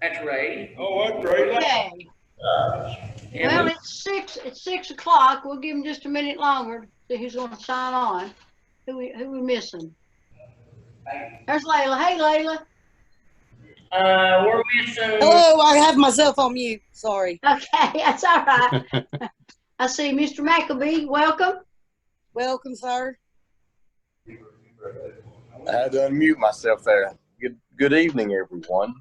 That's Ray. Oh, that's great. Okay. Well, it's 6 o'clock. We'll give him just a minute longer. See who's going to sign on. Who we missing? There's Layla. Hey, Layla. We're missing. Hello, I have myself on mute. Sorry. Okay, that's all right. I see Mr. McAbee. Welcome. Welcome, sir. I had to unmute myself there. Good evening, everyone.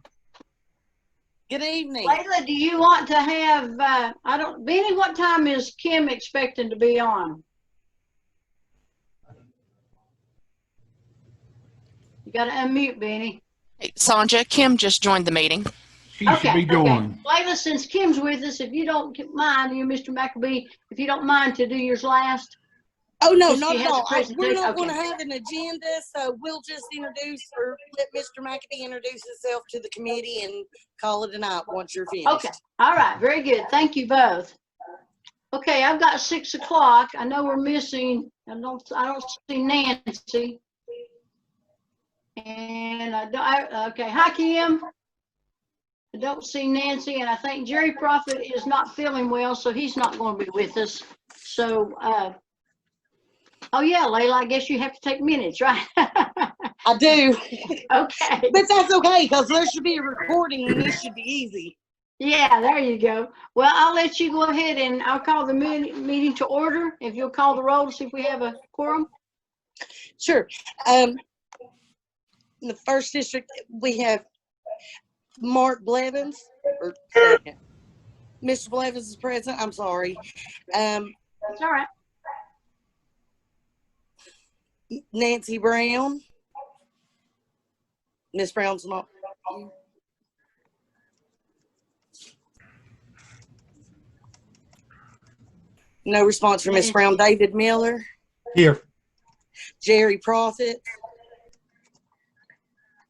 Good evening. Layla, do you want to have, Benny, what time is Kim expecting to be on? You got to unmute, Benny. Hey, Sandra, Kim just joined the meeting. She should be joined. Layla, since Kim's with us, if you don't mind, you, Mr. McAbee, if you don't mind to do yours last. Oh, no, not at all. We're not Okay. going to have an agenda, so we'll just introduce or let Mr. McAbee introduce himself to the committee and call it a night once you're finished. Okay. All right. Very good. Thank you both. Okay, I've got 6 o'clock. I know we're missing. I don't see Nancy. And okay. Hi, Kim. I don't see Nancy, and I think Jerry Prophet is not feeling well, so he's not going to be with us. So, oh yeah, Layla, I guess you have to take minutes, right? I do. Okay. But that's okay, because there should be a recording, and this should be easy. Yeah, there you go. Well, I'll let you go ahead, and I'll call the meeting to order. If you'll call the roll to see if we have a quorum. Sure. In the first district, we have Mark Blevins, or second. Mr. Blevins is present. I'm sorry. That's all right. Nancy Brown. Miss Brown's not. No response from Miss Brown. David Miller. Here. Jerry Prophet.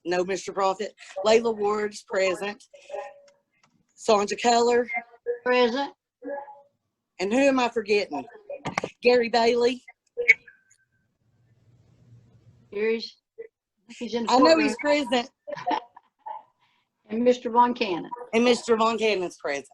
No, Mr. Prophet. Layla Ward's present. Sandra Keller. Present. And who am I forgetting? Gary Bailey. He's in the I know courtroom. he's present. And Mr. Von Cannon. And Mr. Von Cannon's present.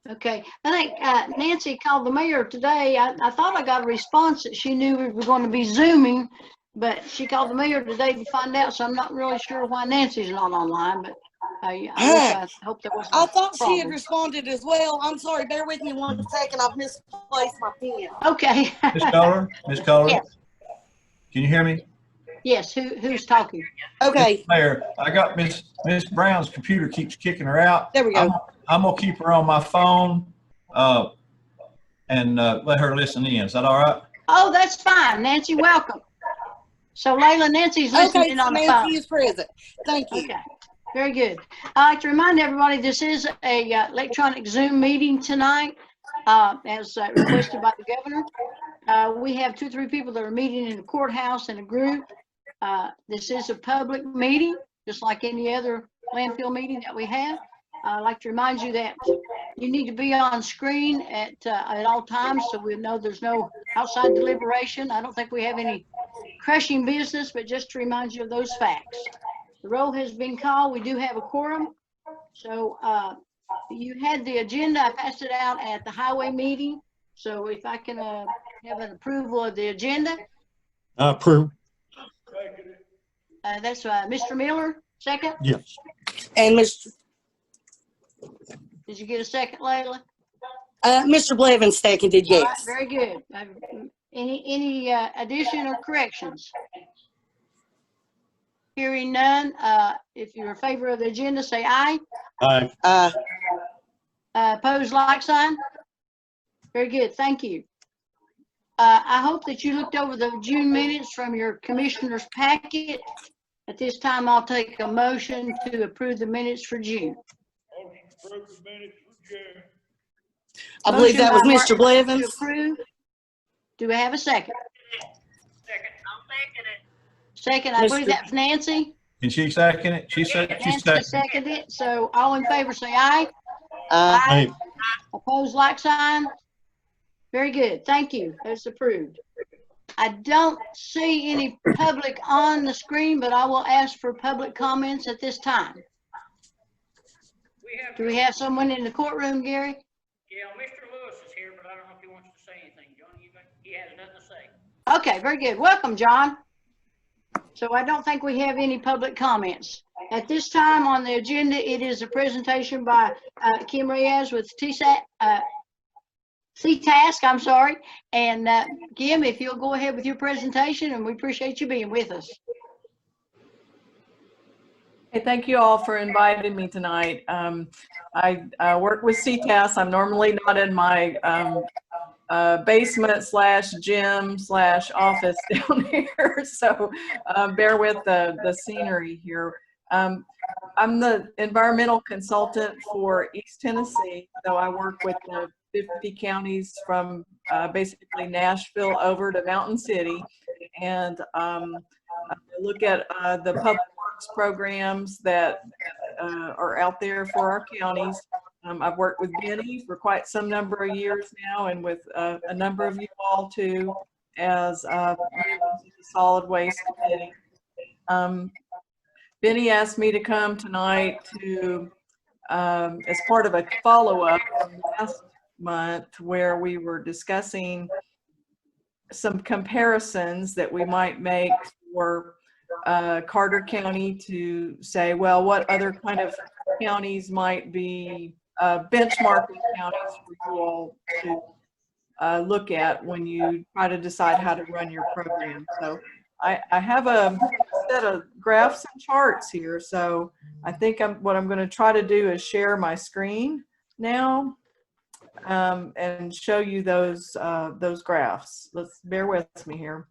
Okay. I think Nancy called the mayor today. I thought I got a response that she knew we were going to be Zooming, but she called the mayor today to find out, so I'm not really sure why Nancy's not online, but I hope there wasn't I thought a problem. she had responded as well. I'm sorry. Bear with me 1 second. I've misplaced my pen. Okay. Miss Keller. Yes. Can you hear me? Yes. Who's talking? Okay. Mayor, I got Miss Brown's computer keeps kicking her out. There we go. I'm gonna keep her on my phone, and let her listen in. Is that all right? Oh, that's fine. Nancy, welcome. So Layla, Nancy's listening in on the phone. Nancy is present. Thank you. Okay. Very good. I'd like to remind everybody this is a electronic Zoom meeting tonight, as requested by the governor. We have 2 or 3 people that are meeting in the courthouse in a group. This is a public meeting, just like any other landfill meeting that we have. I'd like to remind you that you need to be on screen at all times, so we know there's no outside deliberation. I don't think we have any crushing business, but just to remind you of those facts. The roll has been called. We do have a quorum. So you had the agenda. I passed it out at the highway meeting. So if I can have an approval of the agenda. Approve. That's Mr. Miller, second. Yes. And Mr. Did you get a second, Layla? Mr. Blevins seconded, All right, yes. very good. Any addition or corrections? Hearing none, if you're in favor of the agenda, say aye. Aye. Opposed, like sign. Very good, thank you. I hope that you looked over the June minutes from your commissioner's packet. At this time, I'll take a motion to approve the minutes for June. I believe that was Motion by Mr. Blevins. To approve. Do we have a second? Second. I'll second it. Second, I believe that's Nancy. Can she second it? She said she Nancy seconded it. So all in favor say aye. Aye. Opposed, like sign. Very good. Thank you. That's approved. I don't see any public on the screen, but I will ask for public comments at this time. Do we have someone in the courtroom, Gary? Yeah, Mr. Lewis is here, but I don't know if he wants to say anything. John, he has nothing to say. Okay, very good. Welcome, John. So I don't think we have any public comments. At this time on the agenda, it is a presentation by Kim Reyes with CTASK, I'm sorry. And Kim, if you'll go ahead with your presentation, and we appreciate you being with us. Hey, thank you all for inviting me tonight. I work with CTAS. I'm normally not in my basement slash gym slash office down here, so bear with the scenery here. I'm the environmental consultant for East Tennessee, so I work with the 50 counties from basically Nashville over to Mountain City, and I look at the public works programs that are out there for our counties. I've worked with Benny for quite some number of years now, and with a number of you all too, as members of the solid waste committee. Benny asked me to come tonight to, as part of a follow-up from last month, where we were discussing some comparisons that we might make for Carter County, to say, well, what other kind of counties might be benchmarking counties for you all to look at when you try to decide how to run your program. So I have a set of graphs and charts here. So I think what I'm going to try to do is share my screen now and show you those graphs. Let's bear with me here.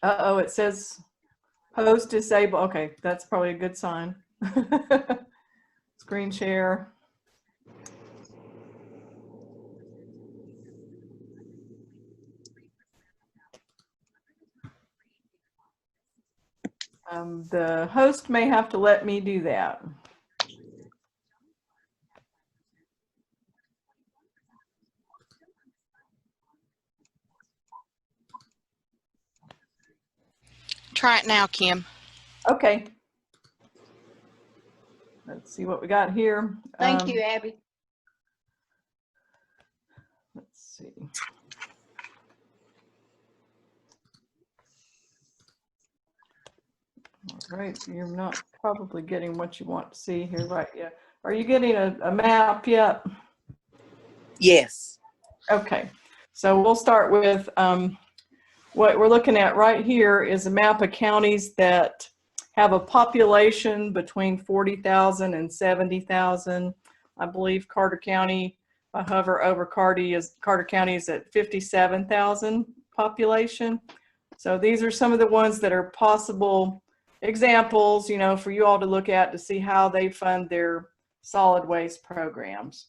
Uh-oh, it says post disable. Okay, that's probably a good sign. Screen share. The host may have to let me do that. Try it now, Kim. Okay. Let's see what we got here. Thank you, Abby. Let's see. All right, you're not probably getting what you want to see here, right? Yeah. Are you getting a map yet? Yes. Okay, so we'll start with what we're looking at right here is a map of counties that have a population between 40,000 and 70,000. I believe Carter County, if I hover over Carter County is at 57,000 population. So these are some of the ones that are possible examples, you know, for you all to look at to see how they fund their solid waste programs.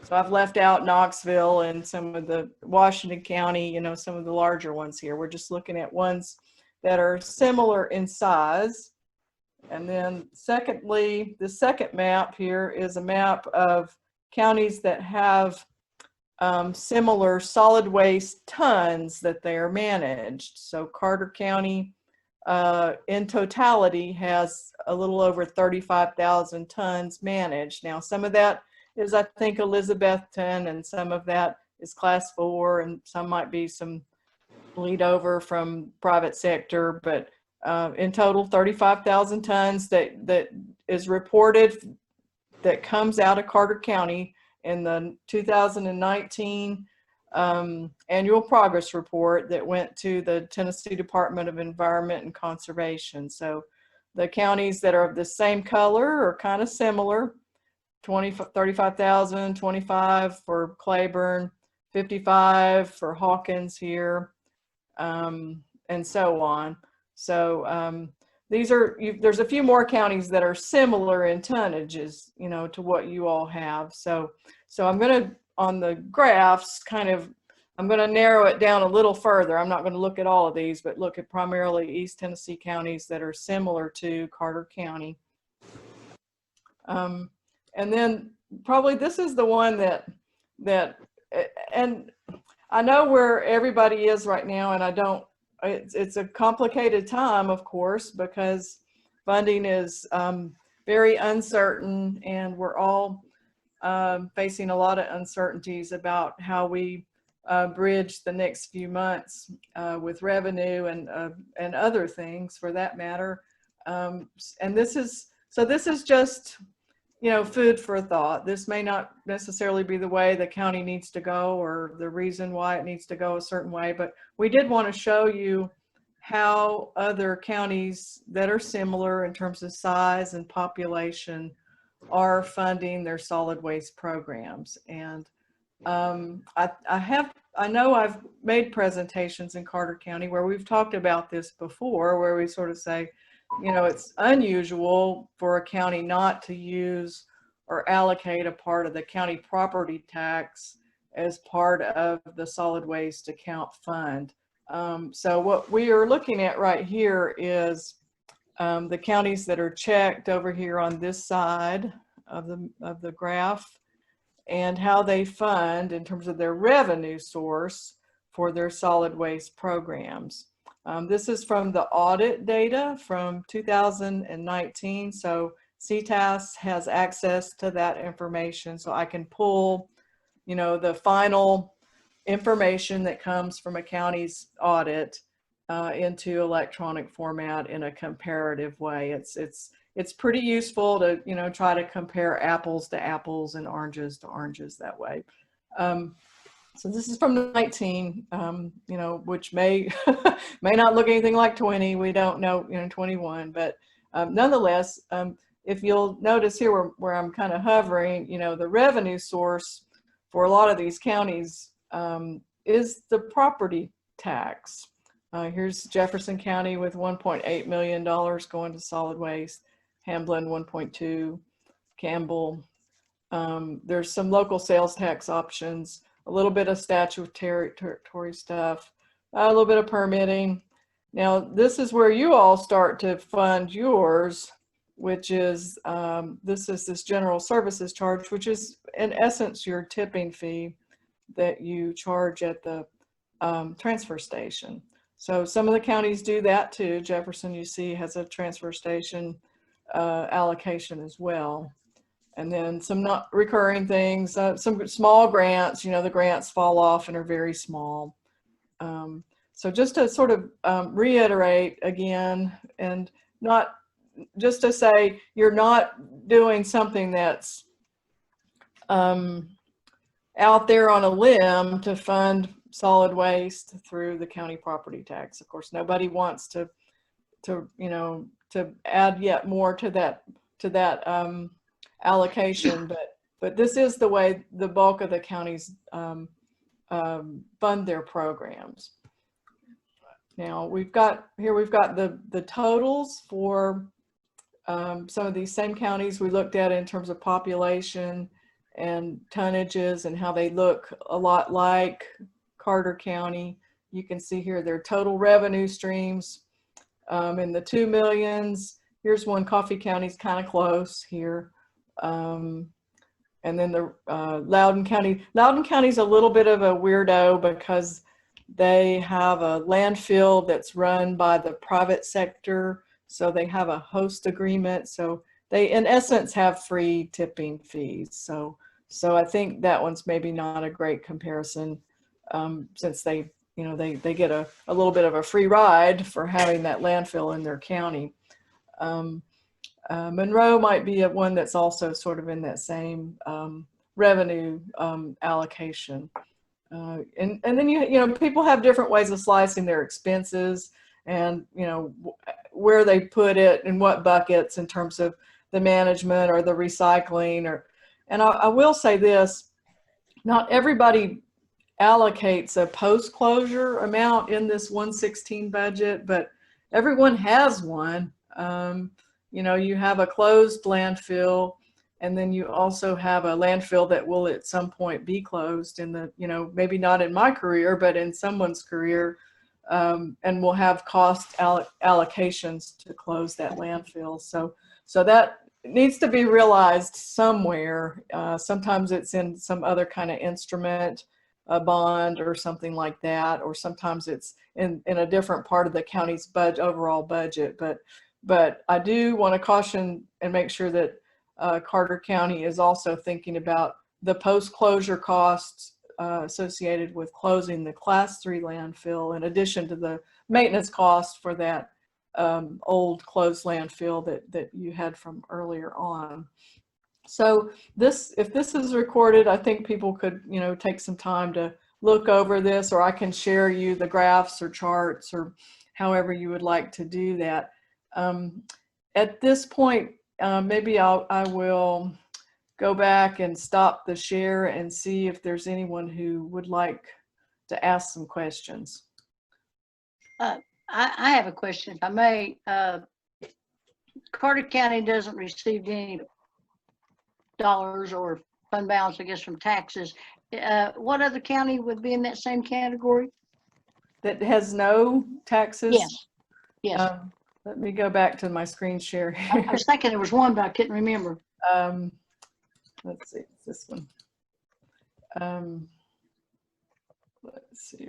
So I've left out Knoxville and some of the Washington County, you know, some of the larger ones here. We're just looking at ones that are similar in size. And then secondly, the second map here is a map of counties that have similar solid waste tons that they are managed. So Carter County in totality has a little over 35,000 tons managed. Now some of that is, I think, Elizabethton, and some of that is class 4, and some might be some bleed over from private sector, but in total 35,000 tons that is reported that comes out of Carter County in the 2019 annual progress report that went to the Tennessee Department of Environment and Conservation. So the counties that are of the same color are kind of similar. 35,000, 25 for Claiborne, 55 for Hawkins here, and so on. So there's a few more counties that are similar in tonnages, you know, to what you all have. So I'm going to, on the graphs, I'm going to narrow it down a little further. I'm not going to look at all of these, but look at primarily East Tennessee counties that are similar to Carter County. And then probably this is the one and I know where everybody is right now, and it's a complicated time, of course, because funding is very uncertain, and we're all facing a lot of uncertainties about how we bridge the next few months with revenue and other things for that matter. And this is just, you know, food for thought. This may not necessarily be the way the county needs to go or the reason why it needs to go a certain way, but we did want to show you how other counties that are similar in terms of size and population are funding their solid waste programs. And I know I've made presentations in Carter County where we've talked about this before, where we sort of say, you know, it's unusual for a county not to use or allocate a part of the county property tax as part of the solid waste account fund. So what we are looking at right here is the counties that are checked over here on this side of the graph, and how they fund in terms of their revenue source for their solid waste programs. This is from the audit data from 2019. So CTAS has access to that information. So I can pull, you know, the final information that comes from a county's audit into electronic format in a comparative way. It's pretty useful to, you know, try to compare apples to apples and oranges to oranges that way. So this is from 19, you know, which may may not look anything like 20. We don't know, you know, 21, but nonetheless, if you'll notice here where I'm kind of hovering, you know, the revenue source for a lot of these counties is the property tax. Here's Jefferson County with $1.8 million going to solid waste. Hamblin 1.2, Campbell. There's some local sales tax options, a little bit of statutory stuff, a little bit of permitting. Now, this is where you all start to fund yours, which is, this general services charge, which is in essence your tipping fee that you charge at the transfer station. So some of the counties do that too. Jefferson, you see, has a transfer station allocation as well. And then some not recurring things, some small grants, you know, the grants fall off and are very small. So just to sort of reiterate again, and not just to say you're not doing something that's out there on a limb to fund solid waste through the county property tax. Of course, nobody wants to you know, to add yet more to that allocation, but this is the way the bulk of the counties fund their programs. Now we've got the totals for some of these same counties we looked at in terms of population and tonnages and how they look a lot like Carter County. You can see here their total revenue streams in the 2 millions. Here's one, Coffee County's kind of close here. And then the Loudoun County. Loudoun County's a little bit of a weirdo because they have a landfill that's run by the private sector. So they have a host agreement. So they, in essence, have free tipping fees. So I think that one's maybe not a great comparison since they, you know, they get a little bit of a free ride for having that landfill in their county. Monroe might be one that's also sort of in that same revenue allocation. And then you know, people have different ways of slicing their expenses and, you know, where they put it in what buckets in terms of the management or the recycling. And I will say this, not everybody allocates a post-closure amount in this 116 budget, but everyone has one. You know, you have a closed landfill, and then you also have a landfill that will at some point be closed in the, you know, maybe not in my career, but in someone's career, and we'll have cost allocations to close that landfill. So that needs to be realized somewhere. Sometimes it's in some other kind of instrument, a bond or something like that, or sometimes it's in a different part of the county's overall budget. But I do want to caution and make sure that Carter County is also thinking about the post-closure costs associated with closing the Class 3 landfill, in addition to the maintenance cost for that old closed landfill that you had from earlier on. So if this is recorded, I think people could, take some time to look over this, or I can share you the graphs or charts or however you would like to do that. At this point, maybe I will go back and stop the share and see if there's anyone who would like to ask some questions. I have a question, if I may. Carter County doesn't receive any dollars or fund balance, I guess, from taxes. What other county would be in that same category? That has no taxes? Yes, yes. Let me go back to my screen share here. I was thinking there was one, but I couldn't remember. Let's see, it's this one. Let's see,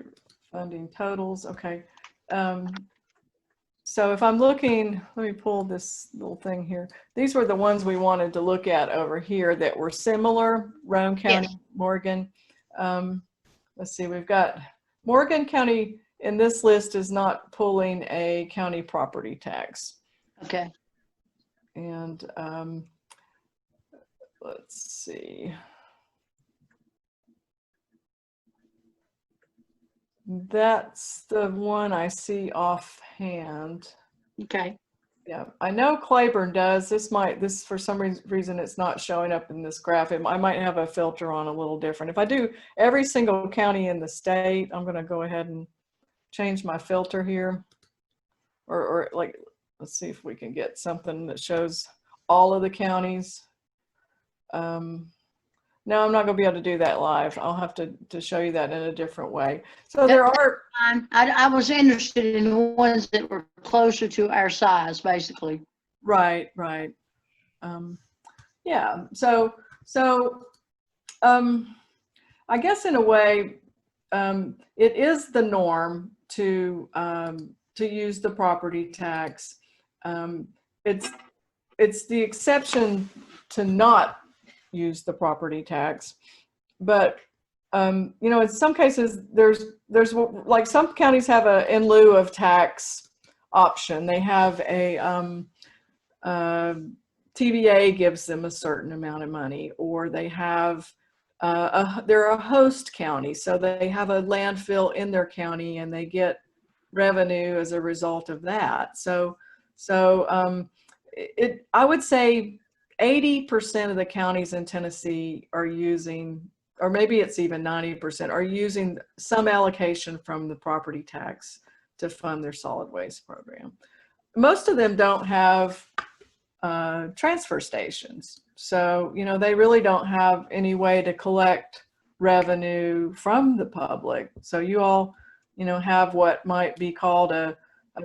funding totals, okay. So if I'm looking, let me pull this little thing here. These were the ones we wanted to look at over here that were similar, Roane County, yes. Morgan. Let's see, we've got Morgan County in this list is not pulling a county property tax. Okay. And let's see. That's the one I see offhand. Okay. Yeah, I know Claiborne does. This for some reason it's not showing up in this graph. I might have a filter on a little different. If I do every single county in the state, I'm going to go ahead and change my filter here. Or like, let's see if we can get something that shows all of the counties. No, I'm not going to be able to do that live. I'll have to show you that in a different way. So there are. I was interested in the ones that were closer to our size, basically. Right, right. Yeah. So I guess in a way, it is the norm to use the property tax. It's the exception to not use the property tax, but in some cases there's like some counties have a in lieu of tax option. They have a TVA gives them a certain amount of money, or they have they're a host county, so they have a landfill in their county and they get revenue as a result of that. So I would say 80% of the counties in Tennessee are using, or maybe it's even 90%, are using some allocation from the property tax to fund their solid waste program. Most of them don't have transfer stations. So, they really don't have any way to collect revenue from the public. So you all, have what might be called a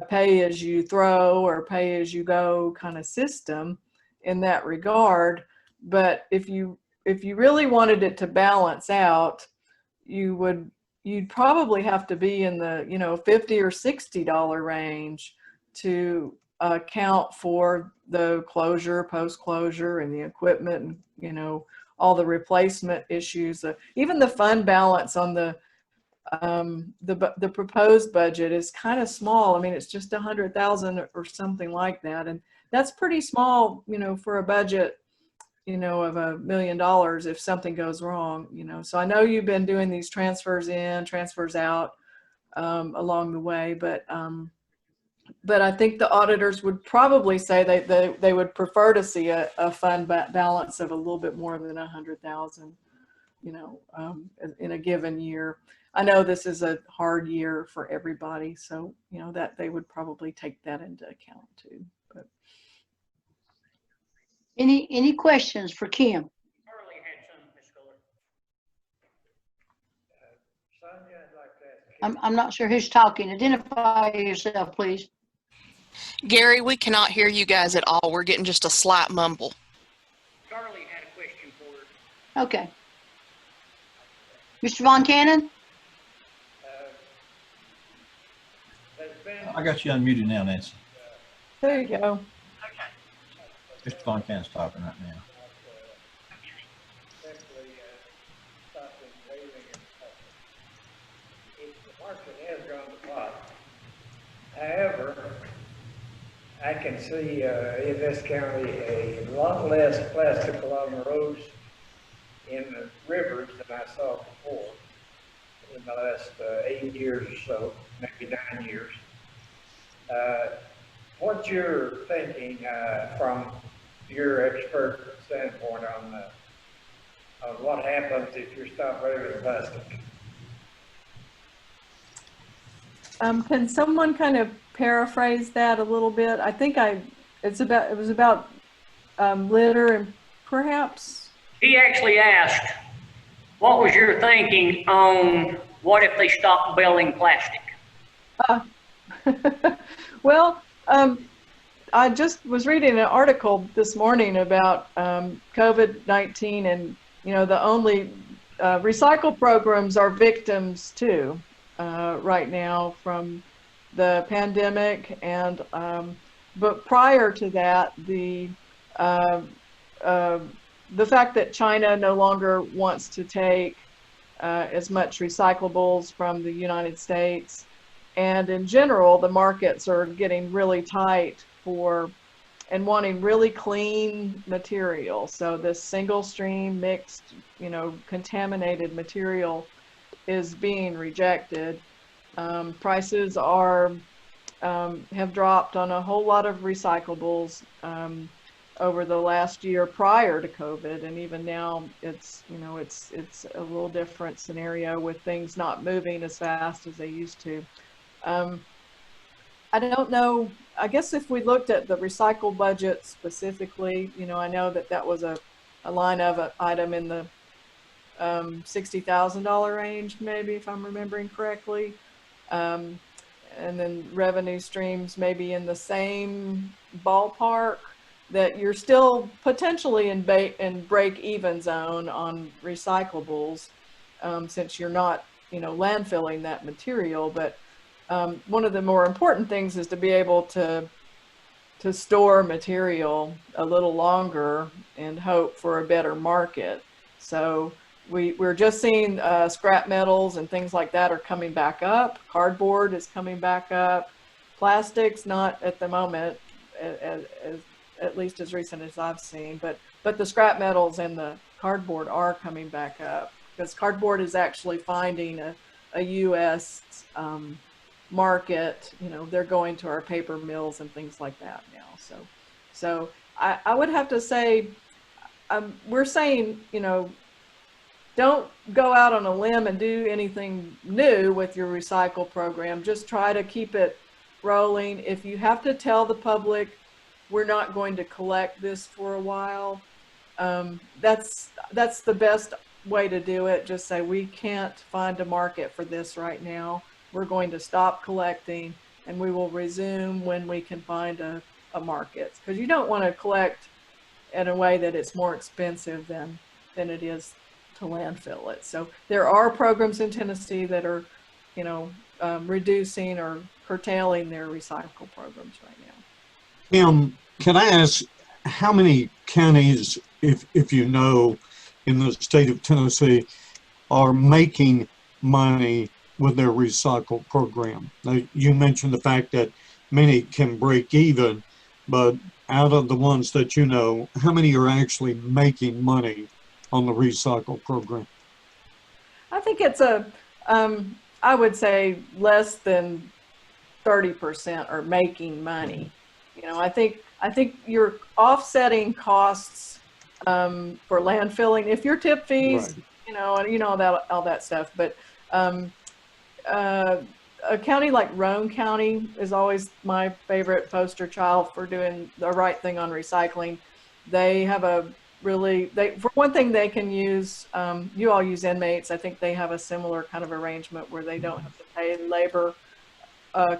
pay as you throw or pay as you go kind of system in that regard. But if you really wanted it to balance out, you'd probably have to be in the $50 or $60 range to account for the closure, post-closure, and the equipment, and all the replacement issues. Even the fund balance on the proposed budget is kind of small. I mean, it's just $100,000 or something like that, and that's pretty small, for a budget, of $1 million if something goes wrong, So I know you've been doing these transfers in, transfers out along the way, but I think the auditors would probably say they would prefer to see a fund balance of a little bit more than 100,000, in a given year. I know this is a hard year for everybody, so that they would probably take that into account too. But any questions for Kim? Harley had some, Ms. Fuller. I'm not sure who's talking. Identify yourself, please. Gary, we cannot hear you guys at all. We're getting just a slight mumble. Charlie had a question for her. Okay. Mr. Von Cannon? I got you unmuted now, Nancy. There you go. Okay. Mr. Fontane's talking right now. Simply stopping waving and the market has gone to pot. However, I can see in this county a lot less plastic along the roads in the rivers than I saw before in the last 8 years or so, maybe 9 years. What's your thinking from your expert standpoint on what happens if you stop waving plastic? Can someone kind of paraphrase that a little bit? I think it was about litter and perhaps. He actually asked, what was your thinking on what if they stopped belling plastic? Well, I just was reading an article this morning about COVID-19, and the only recycle programs are victims too right now from the pandemic, and but prior to that, the fact that China no longer wants to take as much recyclables from the United States, and in general, the markets are getting really tight and wanting really clean material. So this single stream mixed, contaminated material is being rejected. Prices have dropped on a whole lot of recyclables over the last year prior to COVID, and even now it's a little different scenario with things not moving as fast as they used to. I don't know. I guess if we looked at the recycle budget specifically, I know that was a line of item in the $60,000 range, maybe, if I'm remembering correctly. And then revenue streams maybe in the same ballpark, that you're still potentially in break-even zone on recyclables, since you're not, landfilling that material. But one of the more important things is to be able to store material a little longer and hope for a better market. So we're just seeing scrap metals and things like that are coming back up. Cardboard is coming back up. Plastics, not at the moment, at least as recent as I've seen, but the scrap metals and the cardboard are coming back up, because cardboard is actually finding a U.S. market. They're going to our paper mills and things like that now. So I would have to say, we're saying, don't go out on a limb and do anything new with your recycle program. Just try to keep it rolling. If you have to tell the public, we're not going to collect this for a while, that's the best way to do it. Just say, we can't find a market for this right now. We're going to stop collecting, and we will resume when we can find a market. Because you don't want to collect in a way that it's more expensive than it is to landfill it. So there are programs in Tennessee that are, reducing or curtailing their recycle programs right now. Can I ask how many counties, if you know, in the state of Tennessee are making money with their recycle program? Now, you mentioned the fact that many can break even, but out of the ones that you know, how many are actually making money on the recycle program? I think it's I would say less than 30% are making money. I think you're offsetting costs for landfilling. If your tip fees, right, all that stuff, but a county like Roane County is always my favorite poster child for doing the right thing on recycling. They have for one thing, they can use, you all use inmates. I think they have a similar kind of arrangement where they don't have to pay labor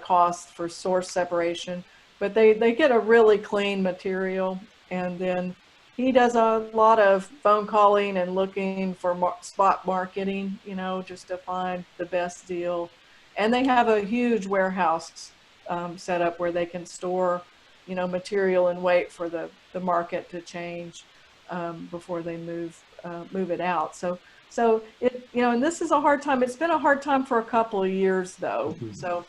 costs for source separation, but they get a really clean material. And then he does a lot of phone calling and looking for spot marketing, just to find the best deal. And they have a huge warehouse set up where they can store you know, material and wait for the market to change before they move it out. So it, you know, and this is a hard time. It's been a hard time for a couple of years though. So,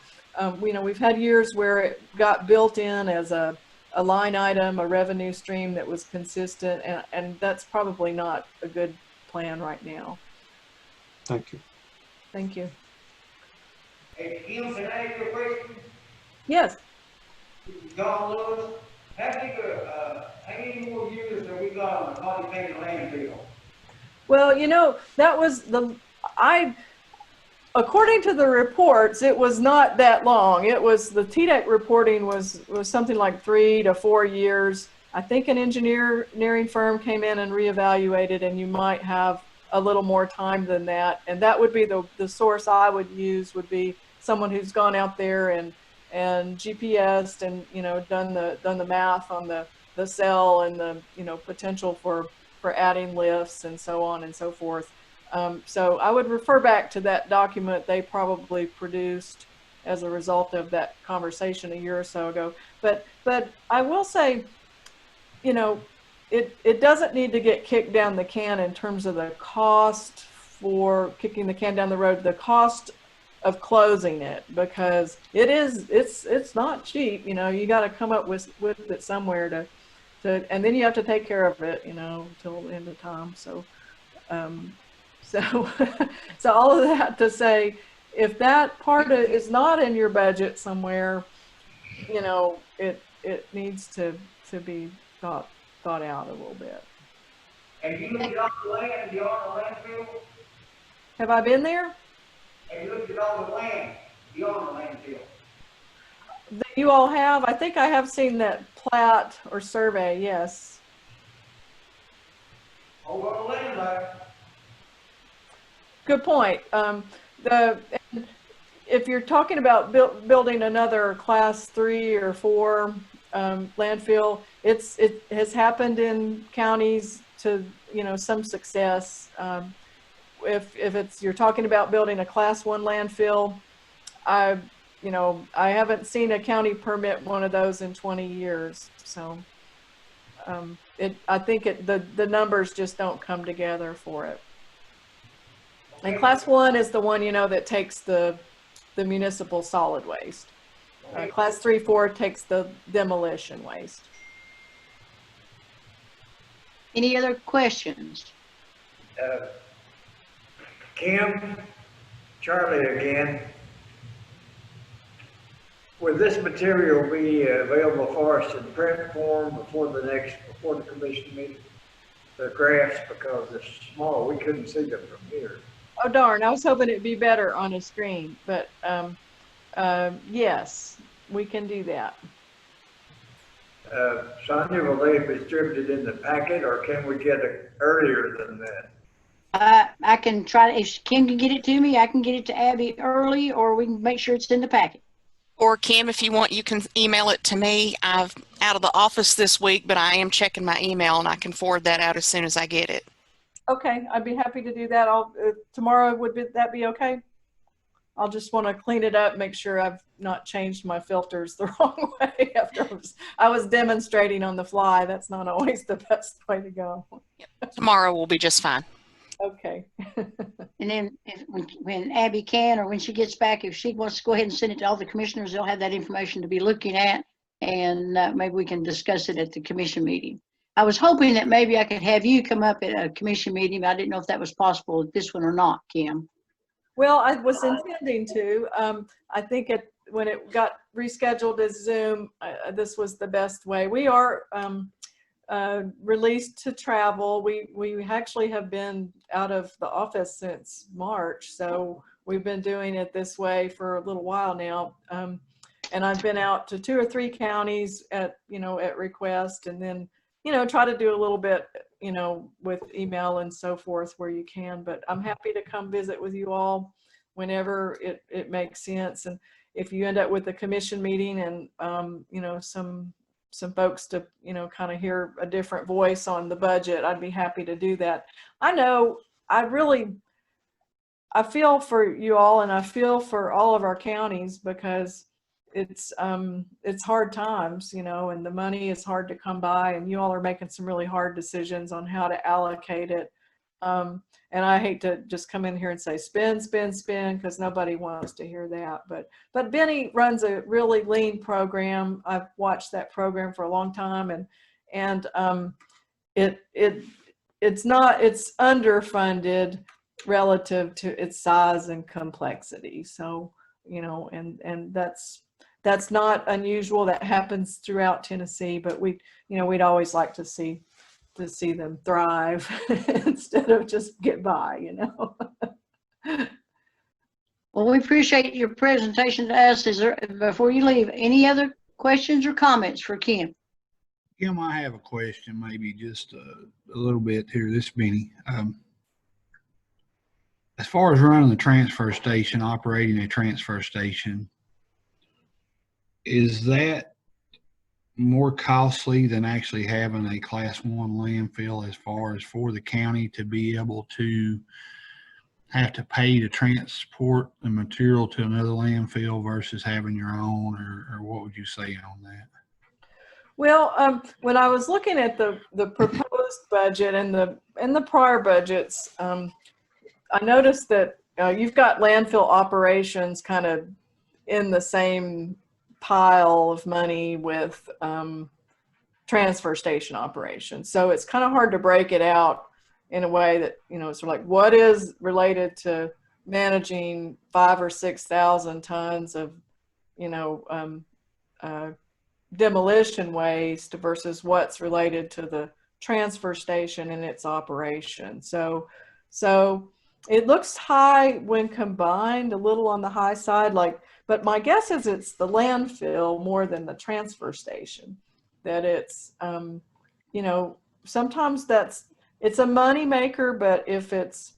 you know, we've had years where it got built in as a line item, a revenue stream that was consistent, and that's probably not a good plan right now. Thank you. Thank you. Hey, Kim, can I ask you a question? Yes. John Lewis, how many more years have we got on the Body Painted Landfill? Well, you know, that was according to the reports, it was not that long. It was, the TDEC reporting was something like 3 to 4 years. I think an engineering firm came in and reevaluated, and you might have a little more time than that. And that would be the source I would use, would be someone who's gone out there and GPSed and, you know, done the math on the cell and the, you know, potential for adding lifts and so on and so forth. So I would refer back to that document they probably produced as a result of that conversation a year or so ago. But I will say, you know, it doesn't need to get kicked down the can in terms of the cost for kicking the can down the road, the cost of closing it, because it's not cheap. You know, you got to come up with it somewhere to, and then you have to take care of it, you know, till the end of time. So, so all of that to say, if that part is not in your budget somewhere, you know, it needs to be thought out a little bit. Have you looked at all the land beyond the landfill? Have I been there? Have you looked at all the land beyond the landfill? That you all have? I think I have seen that plat or survey, yes. Over on the land line. Good point. If you're talking about building another class 3 or 4 landfill, it has happened in counties to, you know, some success. If you're talking about building a class 1 landfill, I haven't seen a county permit one of those in 20 years. So I think the numbers just don't come together for it. And class 1 is the one, you know, that takes the municipal solid waste. Class 3, 4 takes the demolition waste. Any other questions? Kim, Charlie again. Will this material be available for us in print form before the commission meeting? The graphs, because it's small, we couldn't see them from here. Oh darn, I was hoping it'd be better on a screen, but yes, we can do that. Sonia, will they be distributed in the packet, or can we get it earlier than that? I can try, if Kim can get it to me, I can get it to Abby early, or we can make sure it's in the packet. Or Kim, if you want, you can email it to me. I'm out of the office this week, but I am checking my email and I can forward that out as soon as I get it. Okay, I'd be happy to do that. Tomorrow, that be okay? I'll just want to clean it up, make sure I've not changed my filters the wrong way after I was demonstrating on the fly. That's not always the best way to go. Tomorrow will be just fine. Okay. And then when Abby can, or when she gets back, if she wants to go ahead and send it to all the commissioners, they'll have that information to be looking at, and maybe we can discuss it at the commission meeting. I was hoping that maybe I could have you come up at a commission meeting, but I didn't know if that was possible at this one or not, Kim. Well, I was intending to. I think when it got rescheduled as Zoom, this was the best way. We are released to travel. We actually have been out of the office since March, so we've been doing it this way for a little while now. And I've been out to 2 or 3 counties at request, and then try to do a little bit with email and so forth where you can. But I'm happy to come visit with you all whenever it makes sense. And if you end up with a commission meeting and some folks to kind of hear a different voice on the budget, I'd be happy to do that. I know I feel for you all, and I feel for all of our counties, because it's hard times, you know, and the money is hard to come by, and you all are making some really hard decisions on how to allocate it. And I hate to just come in here and say spend, spend, spend, because nobody wants to hear that. But Benny runs a really lean program. I've watched that program for a long time, and it's underfunded relative to its size and complexity. So, you know, and that's not unusual. That happens throughout Tennessee, but we'd always like to see them thrive instead of just get by, you know. Well, we appreciate your presentation to us. Is there, before you leave, any other questions or comments for Kim? Kim, I have a question, maybe just a little bit here. This Benny. As far as running the transfer station, operating a transfer station, is that more costly than actually having a Class 1 landfill, as far as for the county to be able to have to pay to transport the material to another landfill versus having your own, or what would you say on that? Well, when I was looking at the proposed budget and the prior budgets, I noticed that you've got landfill operations kind of in the same pile of money with transfer station operations. So it's kind of hard to break it out in a way that, you know, it's sort of like what is related to managing 5,000 or 6,000 tons of, you know, demolition waste versus what's related to the transfer station and its operation. So it looks high when combined, a little on the high side, but my guess is it's the landfill more than the transfer station. That it's, you know, sometimes it's a money maker, but if it's,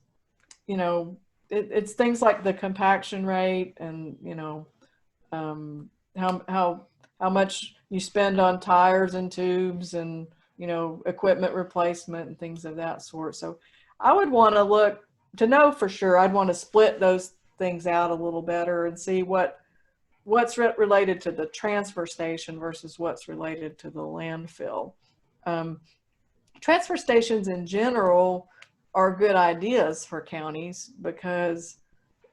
you know, it's things like the compaction rate and, you know, how much you spend on tires and tubes and, you know, equipment replacement and things of that sort. So I would want to look to know for sure. I'd want to split those things out a little better and see what's related to the transfer station versus what's related to the landfill. Transfer stations in general are good ideas for counties because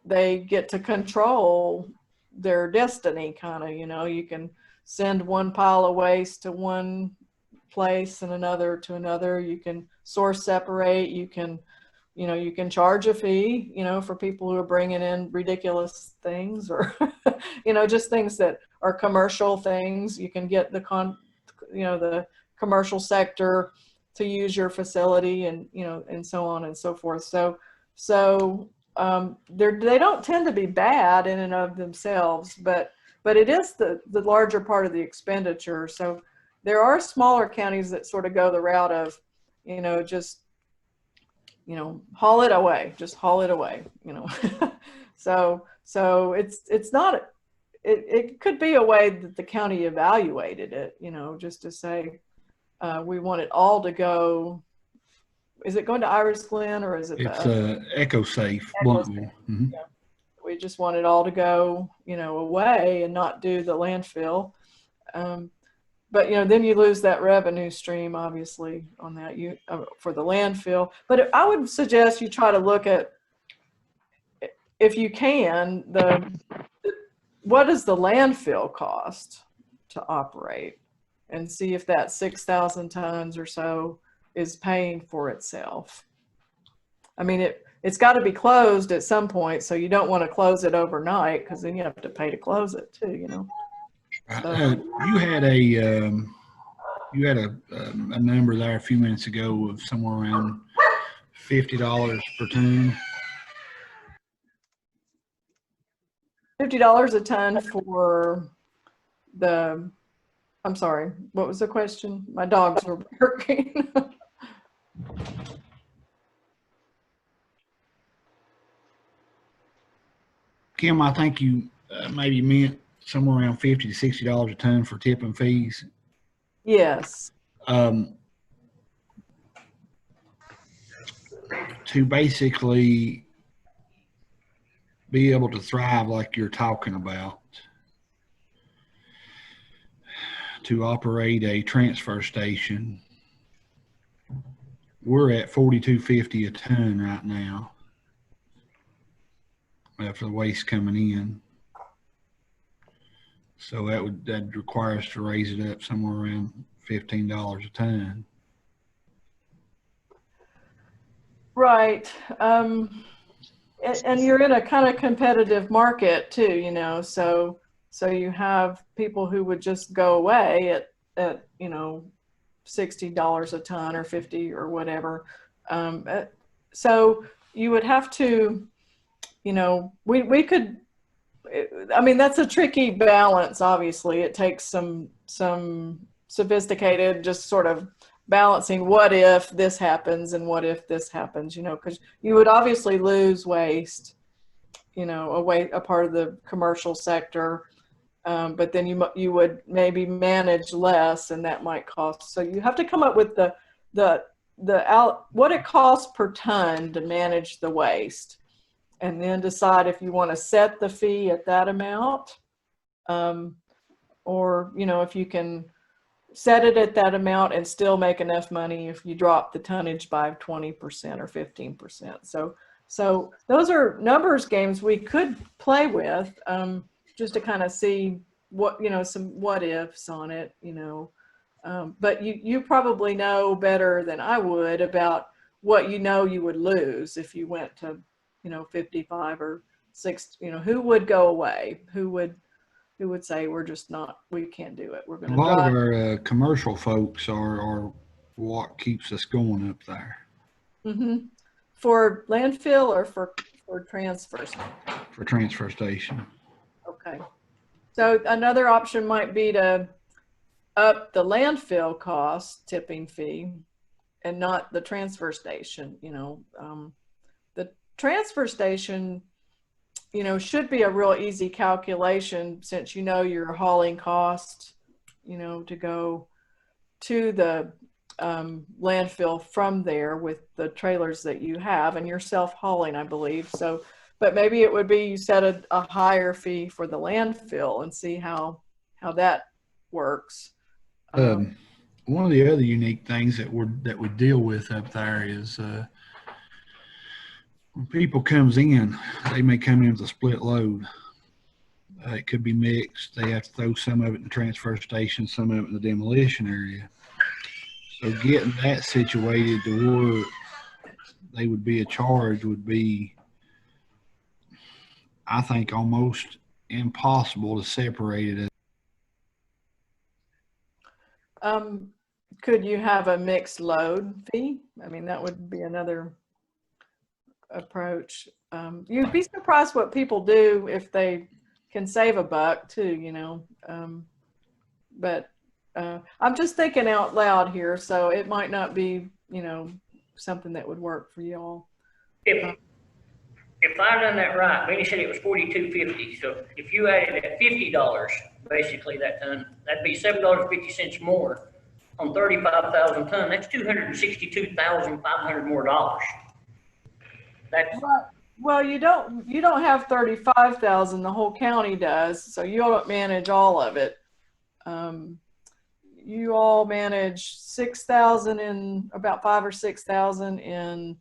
they get to control their destiny, kind of, you know. You can send one pile of waste to one place and another to another. You can source separate. You can charge a fee, you know, for people who are bringing in ridiculous things or, you know, just things that are commercial things. You can get the commercial sector to use your facility and, you know, and so on and so forth. So they don't tend to be bad in and of themselves, but it is the larger part of the expenditure. So there are smaller counties that sort of go the route of, you know, just, you know, haul it away, you know. so it's not, it could be a way that the county evaluated it, you know, just to say, we want it all to go. Is it going to Iris Glen or is it? It's EcoSafe. Mm-hmm. Yeah. We just want it all to go, you know, away and not do the landfill. But, you know, then you lose that revenue stream, obviously, on that for the landfill. But I would suggest you try to look at, if you can, what does the landfill cost to operate, and see if that 6,000 tons or so is paying for itself. I mean, it's got to be closed at some point, so you don't want to close it overnight because then you have to pay to close it too, you know. You had a number there a few minutes ago of somewhere around $50 per ton. $50 a ton for the. I'm sorry. What was the question? My dogs were barking. Kim, I think you maybe meant somewhere around $50 to $60 a ton for tip and fees. Yes. To basically be able to thrive like you're talking about, to operate a transfer station. We're at $42.50 a ton right now after the waste coming in. So that'd require us to raise it up somewhere around $15 a ton. Right. And you're in a kind of competitive market too, you know, so you have people who would just go away at you know, $60 a ton or 50 or whatever. So you would have to, you know, we could, I mean, that's a tricky balance. Obviously it takes some sophisticated, just sort of balancing what if this happens and what if this happens, you know, because you would obviously lose waste, you know, a part of the commercial sector, but then you would maybe manage less, and that might cost. So you have to come up with what it costs per ton to manage the waste, and then decide if you want to set the fee at that amount, or you know, if you can set it at that amount and still make enough money if you drop the tonnage by 20% or 15%. So those are numbers games we could play with, just to kind of see what, you know, some what ifs on it, you know. But you probably know better than I would about what you know you would lose if you went to, you know, 55 or 6, you know, who would go away? Who would say we're just not, we can't do it. We're going to A lot drive. of our commercial folks are what keeps us going up there. Mm-hmm. For landfill or for transfer? For transfer station. Okay. So another option might be to up the landfill cost tipping fee and not the transfer station. You know, the transfer station, you know, should be a real easy calculation, since you know your hauling cost, you know, to go to the landfill from there with the trailers that you have, and you're self-hauling, I believe. So, but maybe it would be you set a higher fee for the landfill and see how that works. One of the other unique things that we deal with up there is when people comes in, they may come in with a split load. It could be mixed. They have to throw some of it in the transfer station, some of it in the demolition area. So getting that situated to where they would be a charge would be, I think, almost impossible to separate it. Could you have a mixed load fee? I mean, that would be another approach. You'd be surprised what people do if they can save a buck too, you know. But I'm just thinking out loud here, so it might not be, you know, something that would work for y'all. If I done that right, Benny said it was $42.50. So if you added at $50, basically that ton, that'd be $7.50 more on 35,000 ton. That's $262,500 more dollars. That's well, you don't have 35,000. The whole county does, so you don't manage all of it. You all manage 6,000 in about 5 or 6,000 in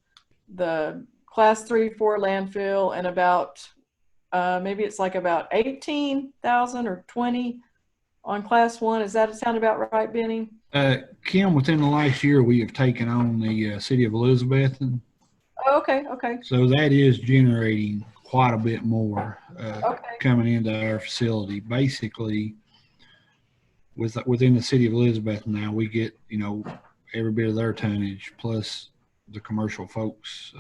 the class 3-4 landfill, and about maybe it's like about 18,000 or 20 on class 1. Does that sound about right, Benny? Kim, within the last year, we have taken on the city of Elizabethton. Oh, okay. So that is generating quite a bit more Okay. coming into our facility. Basically, within the city of Elizabeth now, we get, you know, every bit of their tonnage plus the commercial folks,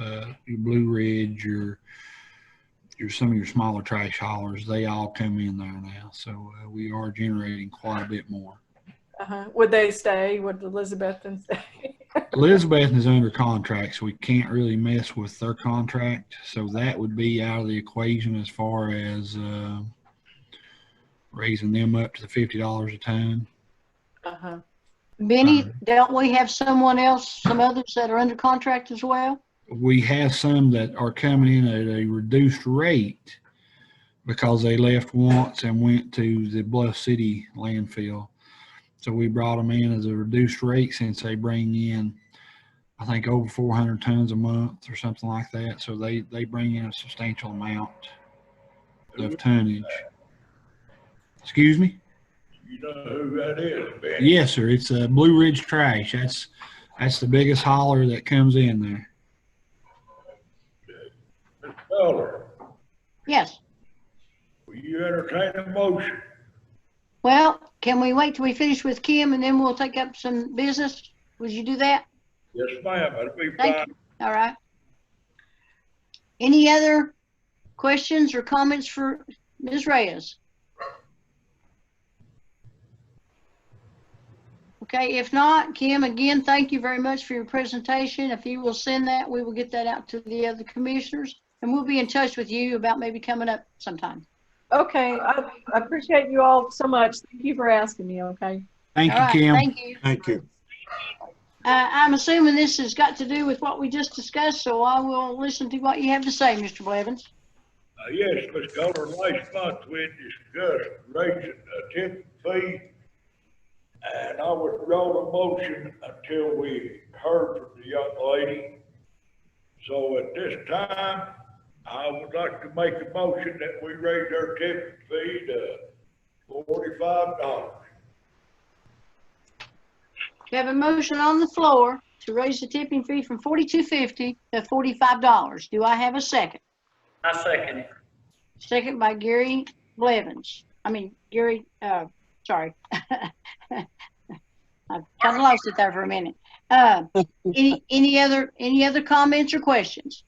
your Blue Ridge, your some of your smaller trash haulers, they all come in there now. So we are generating quite a bit more. Would they stay? Would Elizabethton stay? Elizabeth is under contract, so we can't really mess with their contract. So that would be out of the equation as far as raising them up to the $50 a ton. Benny, don't we have someone else, some others that are under contract as well? We have some that are coming in at a reduced rate because they left once and went to the Bluff City landfill. So we brought them in as a reduced rate since they bring in, I think, over 400 tons a month or something like that. So they bring in a substantial amount of tonnage. Excuse me? You know who that is, Ben? Yes, sir. It's a Blue Ridge Trash. That's the biggest hauler that comes in there. Mr. Fowler, Yes. will you entertain a motion? Well, can we wait till we finish with Kim and then we'll take up some business? Would you do that? Yes, ma'am, that'll be Thank fine. you. All right. Any other questions or comments for Ms. Reyes? Okay, if not, Kim, again, thank you very much for your presentation. If you will send that, we will get that out to the other commissioners, and we'll be in touch with you about maybe coming up sometime. Okay, I appreciate you all so much. Thank you for asking me, okay? Thank All you, right, Kim. thank you. Thank you. I'm assuming this has got to do with what we just discussed, so I will listen to what you have to say, Mr. Blevins. Yes, Ms. Kohler, last month we discussed raising the tip fee, and I withdraw the motion until we heard from the young lady. So at this time, I would like to make a motion that we raise our tip fee to $45. We have a motion on the floor to raise the tipping fee from $42.50 to $45. Do I have a second? I second it. Second by Gary Blevins. Gary, sorry. I kind of lost it there for a minute. Any other comments or questions?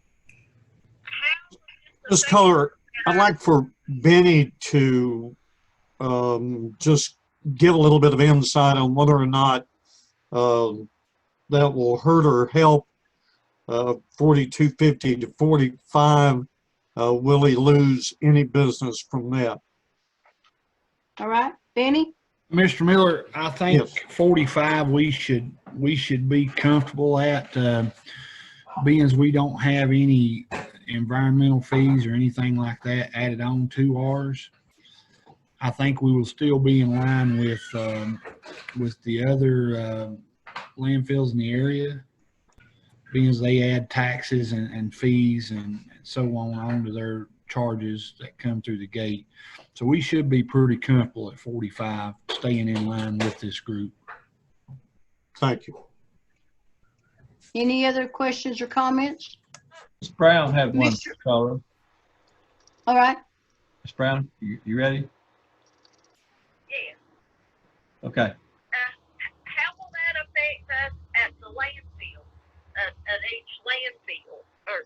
Ms. Kohler, I'd like for Benny to just give a little bit of insight on whether or not that will hurt or help 4250 to 45. Will he lose any business from that? All right, Benny? Mr. Miller, I think Yes. 45 we should be comfortable at, being as we don't have any environmental fees or anything like that added on to ours. I think we will still be in line with the other landfills in the area, being as they add taxes and fees and so on to their charges that come through the gate. So we should be pretty comfortable at 45, staying in line with this group. Thank you. Any other questions or comments? Ms. Brown had one, Mr. caller. All right. Ms. Brown, you ready? Yes. Okay. How will that affect us at the landfill, at each landfill? Or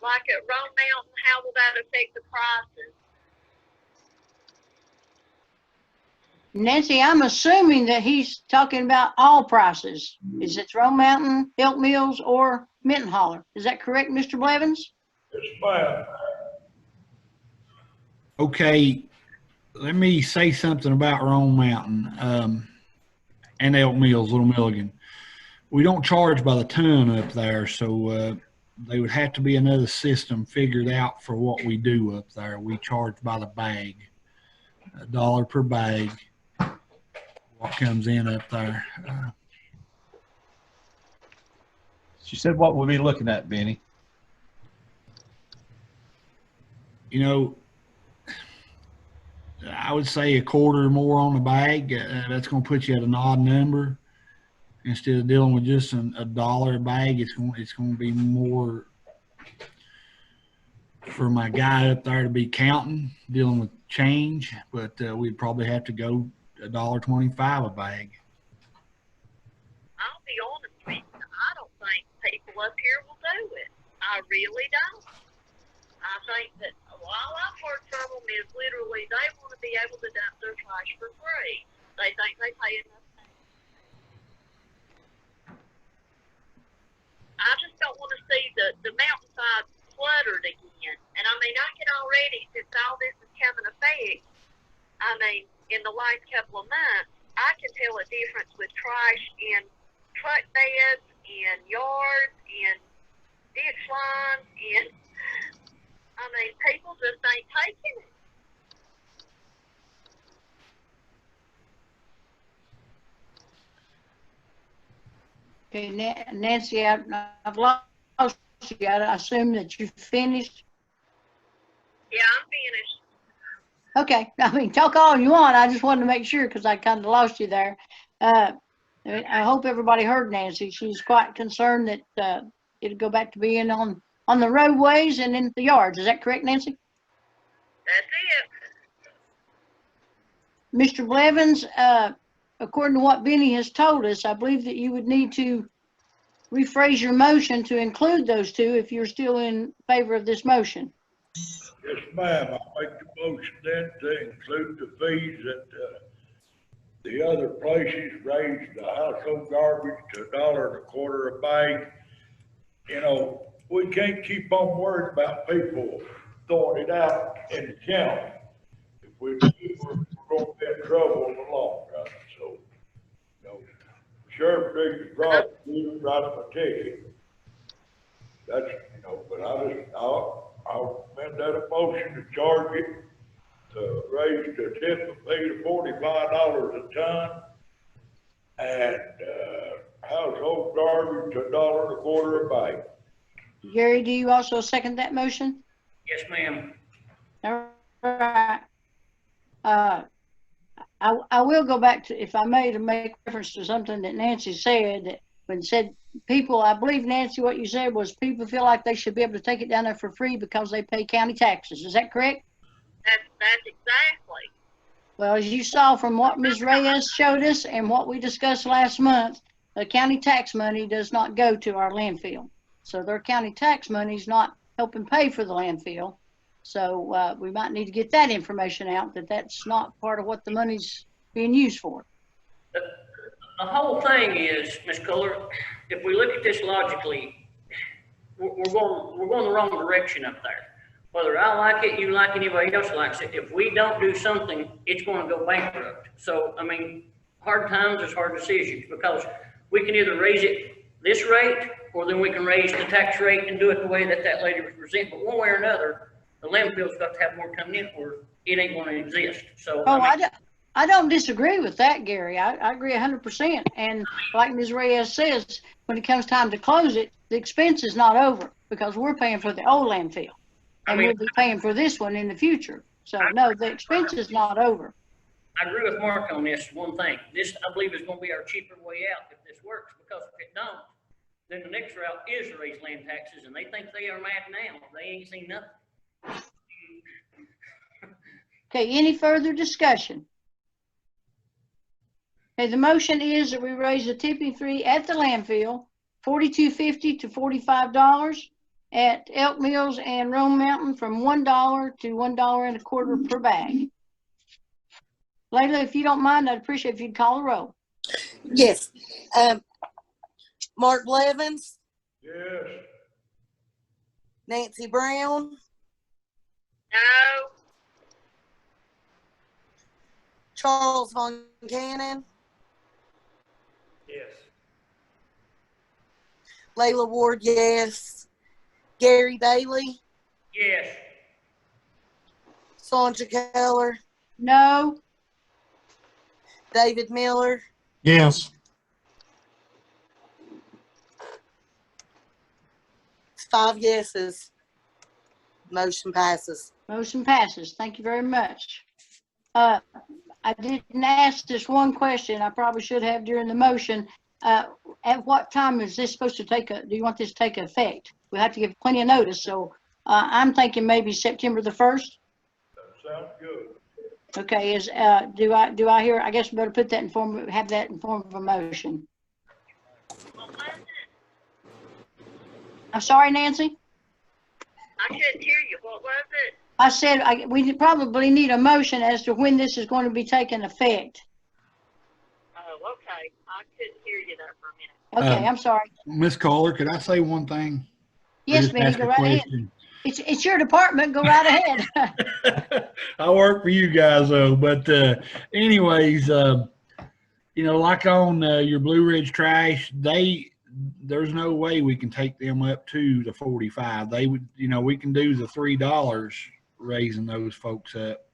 like at Rome Mountain, how will that affect the prices? Nancy, I'm assuming that he's talking about all prices. Is it Rome Mountain, Elk Mills, or Minton Holler? Is that correct, Mr. Blevins? Yes, ma'am. Okay, let me say something about Rome Mountain and Elk Mills, Little Milligan. We don't charge by the ton up there, so they would have to be another system figured out for what we do up there. We charge by the bag, $1 per bag, what comes in up there. She said, what we'll be looking at, Benny? You know, I would say a quarter or more on the bag. That's going to put you at an odd number. Instead of dealing with just a dollar a bag, it's going to be more for my guy up there to be counting, dealing with change. But we'd probably have to go $1.25 a bag. I'll be honest with you, I don't think people up here will do it. I really don't. I think that all I've heard from them is literally they want to be able to dump their trash for free. They think they pay enough. I just don't want to see the mountainside cluttered again. And I mean, I can already, since all this is coming effect, I mean, in the last couple of months, I can tell a difference with trash in truck beds, in yards, in ditch lines, I mean, people just ain't taking it. Okay, Nancy, I've lost you. I assume that you finished. Yeah, I'm finished. Okay, I mean, talk all you want. I just wanted to make sure because I kind of lost you there. I hope everybody heard Nancy. She's quite concerned that it'll go back to being on the roadways and in the yards. Is that correct, Nancy? That's it. Mr. Blevins, according to what Benny has told us, I believe that you would need to rephrase your motion to include those two if you're still in favor of this motion. Yes, ma'am, I make the motion then to include the fees that, the other places raised the household garbage to $1.25 a bag. You know, we can't keep on worrying about people throwing it out in the county. If we do, we're gonna be in trouble in the long run, so, you know, sheriff needs to prosecute, write a ticket. That's, you know, but I'll amend that a motion to charge it, to raise the tipping fee to $45 a ton, and, household garbage to $1.25 a bag. Gary, do you also second that motion? Yes, ma'am. All right. I will go back to, if I may, to make reference to something that Nancy said, that when said people, I believe, Nancy, what you said was people feel like they should be able to take it down there for free because they pay county taxes. Is that correct? That's exactly. Well, as you saw from what Ms. Reyes showed us and what we discussed last month, the county tax money does not go to our landfill. So their county tax money is not helping pay for the landfill. So we might need to get that information out, that that's not part of what the money's being used for. The whole thing is, Ms. Culler, if we look at this logically, we're going the wrong direction up there. Whether I like it, you like it, anybody else likes it, if we don't do something, it's going to go bankrupt. So, I mean, hard times is hard decisions, because we can either raise it this rate, or then we can raise the tax rate and do it the way that that lady was presenting. But one way or another, the landfill's got to have more coming in, or it ain't going to exist. So, Oh, I don't disagree with that, Gary. I agree 100%. And like Ms. Reyes says, when it comes time to close it, the expense is not over, because we're paying for the old landfill. And we'll be paying for this one in the future. So no, the expense is not over. I agree with Mark on this one thing. This, I believe, is going to be our cheaper way out if this works, because if it don't, then the next route is to raise land taxes, and they think they are mad now. They ain't seen nothing. Okay, any further discussion? Okay, the motion is that we raise the tipping fee at the landfill, $42.50 to $45, at Elk Mills and Rome Mountain from $1 to $1.25 per bag. Layla, if you don't mind, I'd appreciate if you'd call a roll. Yes. Mark Blevins, Yes. Nancy Brown, No. Charles Von Cannon, Yes. Layla Ward, yes. Gary Bailey, Yes. Sandra Keller, No. David Miller, Yes. 5 yeses. Motion passes. Motion passes. Thank you very much. I didn't ask this one question. I probably should have during the motion. At what time is this supposed to do you want this to take effect? We have to give plenty of notice. So I'm thinking maybe September the 1st. That sounds good. Okay, do I hear, I guess we better put that have that in form of a motion. I'm sorry, Nancy? I couldn't hear you. What was it? I said we probably need a motion as to when this is going to be taking effect. Oh, okay. I couldn't hear you there for a minute. Okay, I'm sorry. Ms. Kohler, could I say one thing? Yes, Just Benny, ask go a right ahead. question. It's your department. Go right ahead. I work for you guys though, but anyways, you know, like on your Blue Ridge trash, there's no way we can take them up to the 45. They would, you know, we can do the $3 raising those folks up,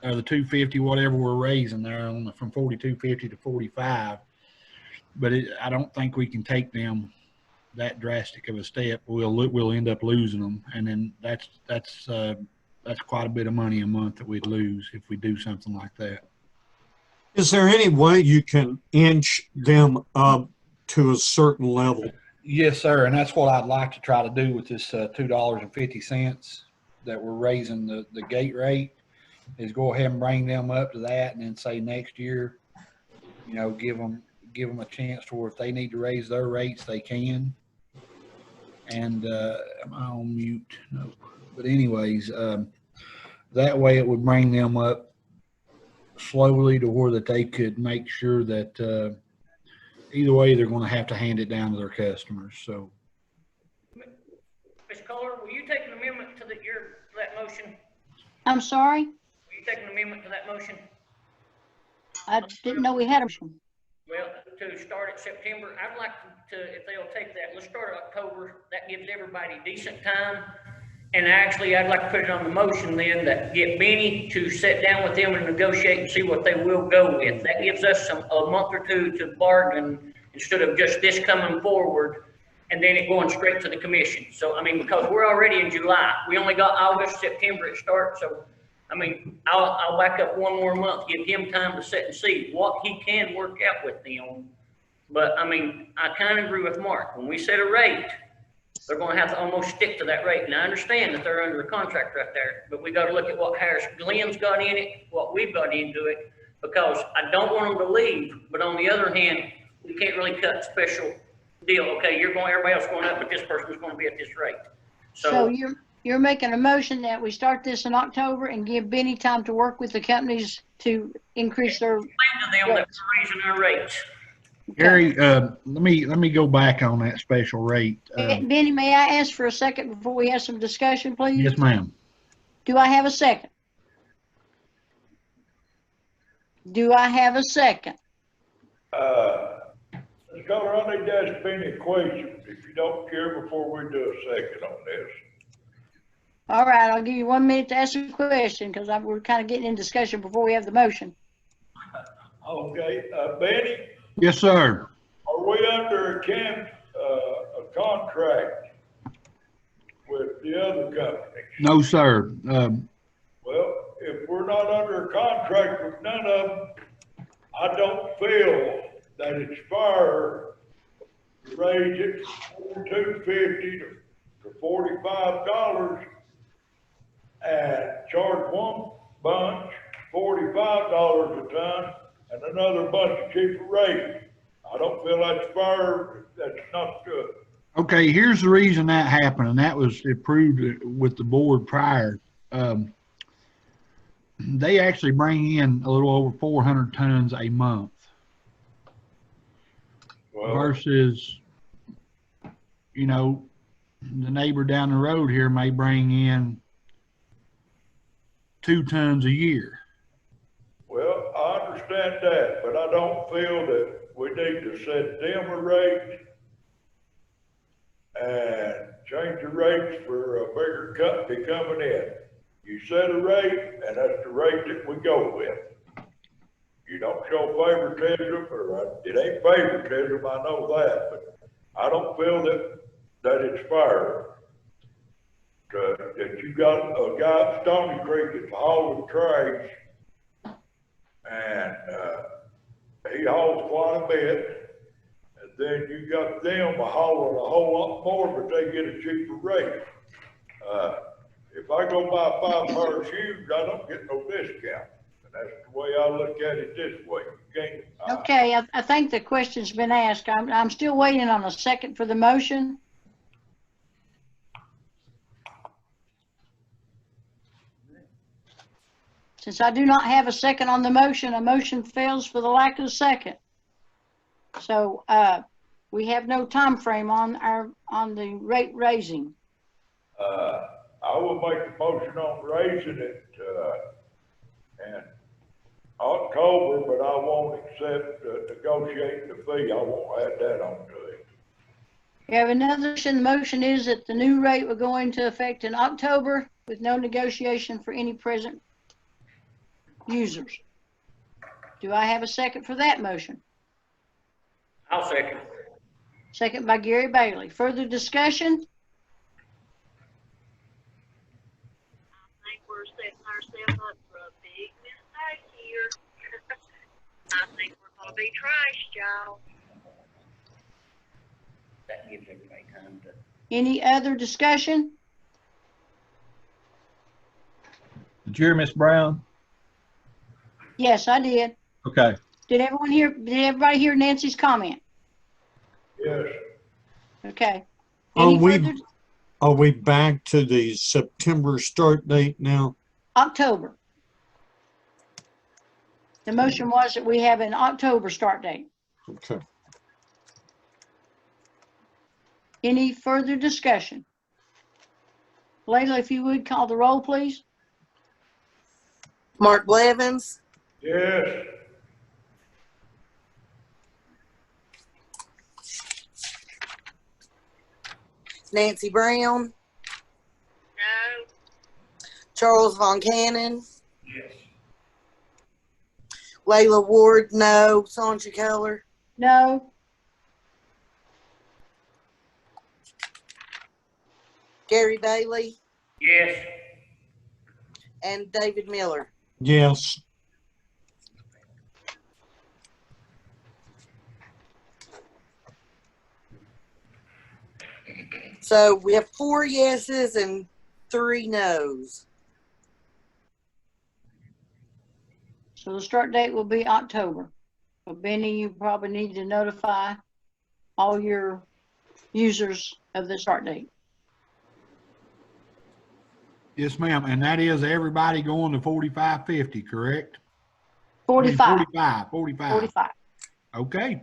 or the $2.50, whatever we're raising there from $42.50 to $45. but I don't think we can take them that drastic of a step. We'll end up losing them, and then that's quite a bit of money a month that we'd lose if we do something like that. Is there any way you can inch them up to a certain level? Yes, sir, and that's what I'd like to try to do with this $2.50 that we're raising the gate rate, is go ahead and bring them up to that, and then say next year, you know, give them a chance to where if they need to raise their rates, they can. And am I on mute? No. But anyways, that way it would bring them up slowly to where that they could make sure that either way they're going to have to hand it down to their customers. So, Ms. Kohler, will you take an amendment to that motion? I'm sorry? Will you take an amendment to that motion? I didn't know we had a motion. Well, to start at September, I'd like to, if they'll take that, let's start October. That gives everybody decent time. And actually, I'd like to put it on the motion then that get Benny to sit down with them and negotiate and see what they will go with. That gives us a month or two to bargain instead of just this coming forward and then it going straight to the commission. So, I mean, because we're already in July, we only got August, September it starts. So, I mean, I'll back up one more month, give him time to sit and see what he can work out with them. But I mean, I kind of agree with Mark. When we set a rate, they're going to have to almost stick to that rate. And I understand that they're under a contract right there, but we got to look at what Harris Glenn's got in it, what we've got into it, because I don't want them to leave. But on the other hand, we can't really cut special deal. Okay, everybody else going up, but this person's going to be at this rate. So you're making a motion that we start this in October and give Benny time to work with the companies to increase their. Explain to them that we're raising our rates. Gary, let me go back on that special rate. Benny, may I ask for a second before we have some discussion, please? Yes, ma'am. Do I have a second? Do I have a second? Ms. Kohler, I need to ask Benny a question, if you don't care, before we do a second on this. All right, I'll give you 1 minute to ask a question because we're kind of getting in discussion before we have the motion. Okay, Benny? Yes, sir. Are we under a contract with the other companies? No, sir. Well, if we're not under a contract with none of them, I don't feel that it's fair to raise it from $2.50 to $45 and charge one bunch $45 a ton and another bunch of cheaper rate. I don't feel that's fair. That's not good. Okay, here's the reason that happened, and that was approved with the board prior. They actually bring in a little over 400 tons a month. Well, versus, you know, the neighbor down the road here may bring in 2 tons a year. Well, I understand that, but I don't feel that we need to set them a rate and change the rates for a bigger company coming in. You set a rate, and that's the rate that we go with. You don't show favoritism, or it ain't favoritism, I know that, but I don't feel that it's fair. That you got a guy at Stony Creek that's hauling trash, and he hauls quite a bit, and then you got them hauling a whole lot more, but they get a cheaper rate. If I go buy 5 pairs of shoes, I don't get no discount. And that's the way I look at it this way. You can't, okay, I think the question's been asked. I'm still waiting on a second for the motion. Since I do not have a second on the motion, a motion fails for the lack of a second. So we have no time frame on the rate raising. I will make a motion on raising it in October, but I won't accept negotiating the fee. I won't add that on to it. We have another motion. The motion is that the new rate will go into effect in October with no negotiation for any present users. Do I have a second for that motion? I'll second. Second by Gary Bailey. Further discussion? I think we're setting ourselves up for a big mistake here. I think we're gonna be trashed, y'all. That gives everybody time to. Any other discussion? Did you hear Miss Brown? Yes, I did. Okay. Did everybody hear Nancy's comment? Yes. Okay. Are Any we, further? are we back to the September start date now? October. The motion was that we have an October start date. Okay. Any further discussion? Layla, if you would call the roll, please. Mark Blevins, Yes. Nancy Brown, No, Charles Von Cannon, Yes. Layla Ward, no. Sandra Keller, No. Gary Bailey, Yes. and David Miller. Yes. So we have 4 yeses and 3 nos. So the start date will be October. But Benny, you probably need to notify all your users of the start date. Yes, ma'am. And that is everybody going to 4550, correct? 45. 45. 45. Okay.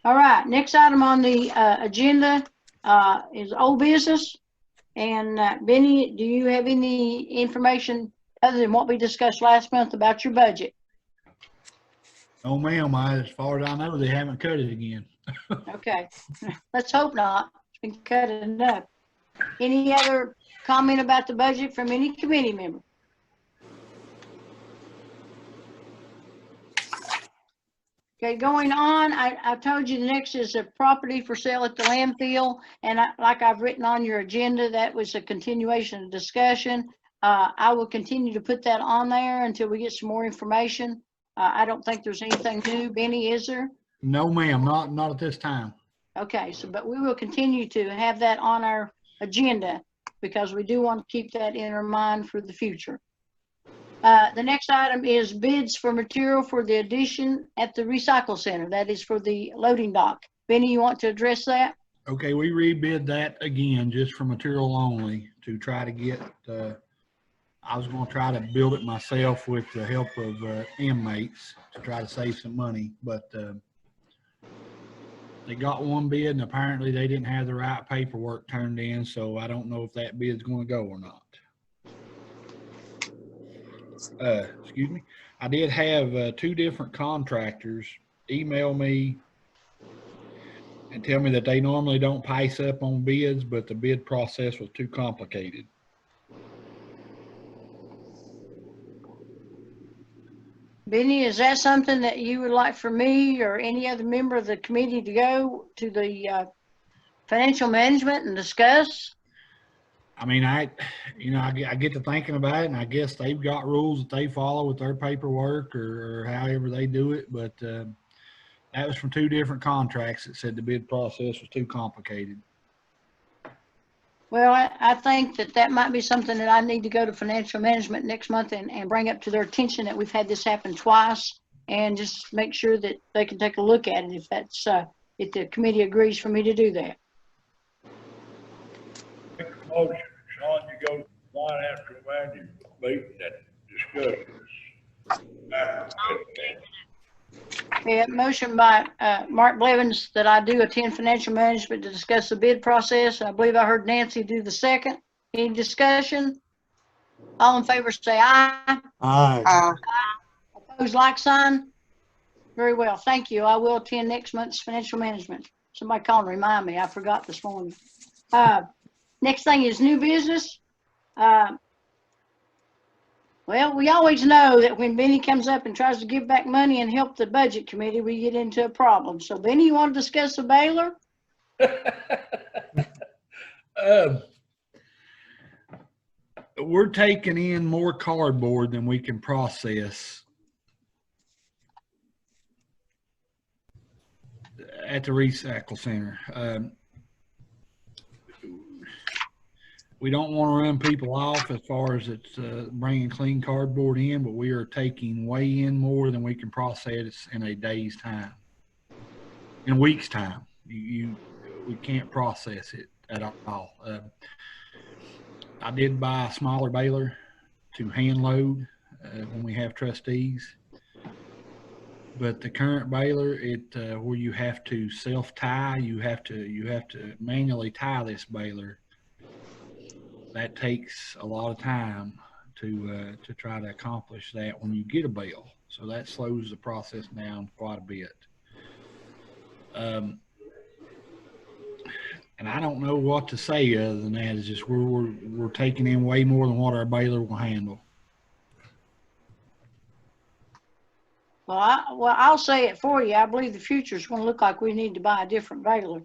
All right, next item on the agenda is old business. And Benny, do you have any information other than what we discussed last month about your budget? Oh, ma'am, as far as I know, they haven't cut it again. Okay, let's hope not. It's been cut enough. Any other comment about the budget from any committee member? Okay, going on, I told you the next is a property for sale at the landfill. And like I've written on your agenda, that was a continuation of discussion. I will continue to put that on there until we get some more information. I don't think there's anything new. Benny, is there? No, ma'am, not at this time. Okay, so, but we will continue to have that on our agenda because we do want to keep that in our mind for the future. The next item is bids for material for the addition at the recycle center. That is for the loading dock. Benny, you want to address that? Okay, we rebid that again, just for material only to try to get, I was gonna try to build it myself with the help of inmates to try to save some money, but they got one bid and apparently they didn't have the right paperwork turned in, so I don't know if that bid's gonna go or not. Excuse me. I did have 2 different contractors email me and tell me that they normally don't pass up on bids, but the bid process was too complicated. Benny, is that something that you would like for me or any other member of the committee to go to the financial management and discuss? I mean, I get to thinking about it, and I guess they've got rules that they follow with their paperwork or however they do it. But that was from 2 different contracts that said the bid process was too complicated. Well, I think that might be something that I need to go to financial management next month and bring up to their attention that we've had this happen twice and just make sure that they can take a look at it if that's, if the committee agrees for me to do that. Make a motion, Sean, you go to the financial management meeting and discuss this. Yeah, motion by Mark Blevins that I do attend financial management to discuss the bid process. I believe I heard Nancy do the second. Any discussion? All in favor say aye. Aye. Opposed, like sign. Very well, thank you. I will attend next month's financial management. Somebody call and remind me. I forgot this morning. Next thing is new business. Well, Well, we always know that when Benny comes up and tries to give back money and help the budget committee, we get into a problem. So Benny, you want to discuss the baler? We're taking in more cardboard than we can process at the recycle center. We don't want to run people off as far as it's bringing clean cardboard in, but we are taking way in more than we can process in a day's time, in a week's time. We can't process it at all. I did buy a smaller baler to hand load when we have trustees, but the current baler, where you have to self tie, you have to manually tie this baler. That takes a lot of time to try to accomplish that when you get a bale. So that slows the process down quite a bit. And I don't know what to say other than that. It's just we're taking in way more than what our baler will handle. Well, I'll say it for you. I believe the future is going to look like we need to buy a different baler.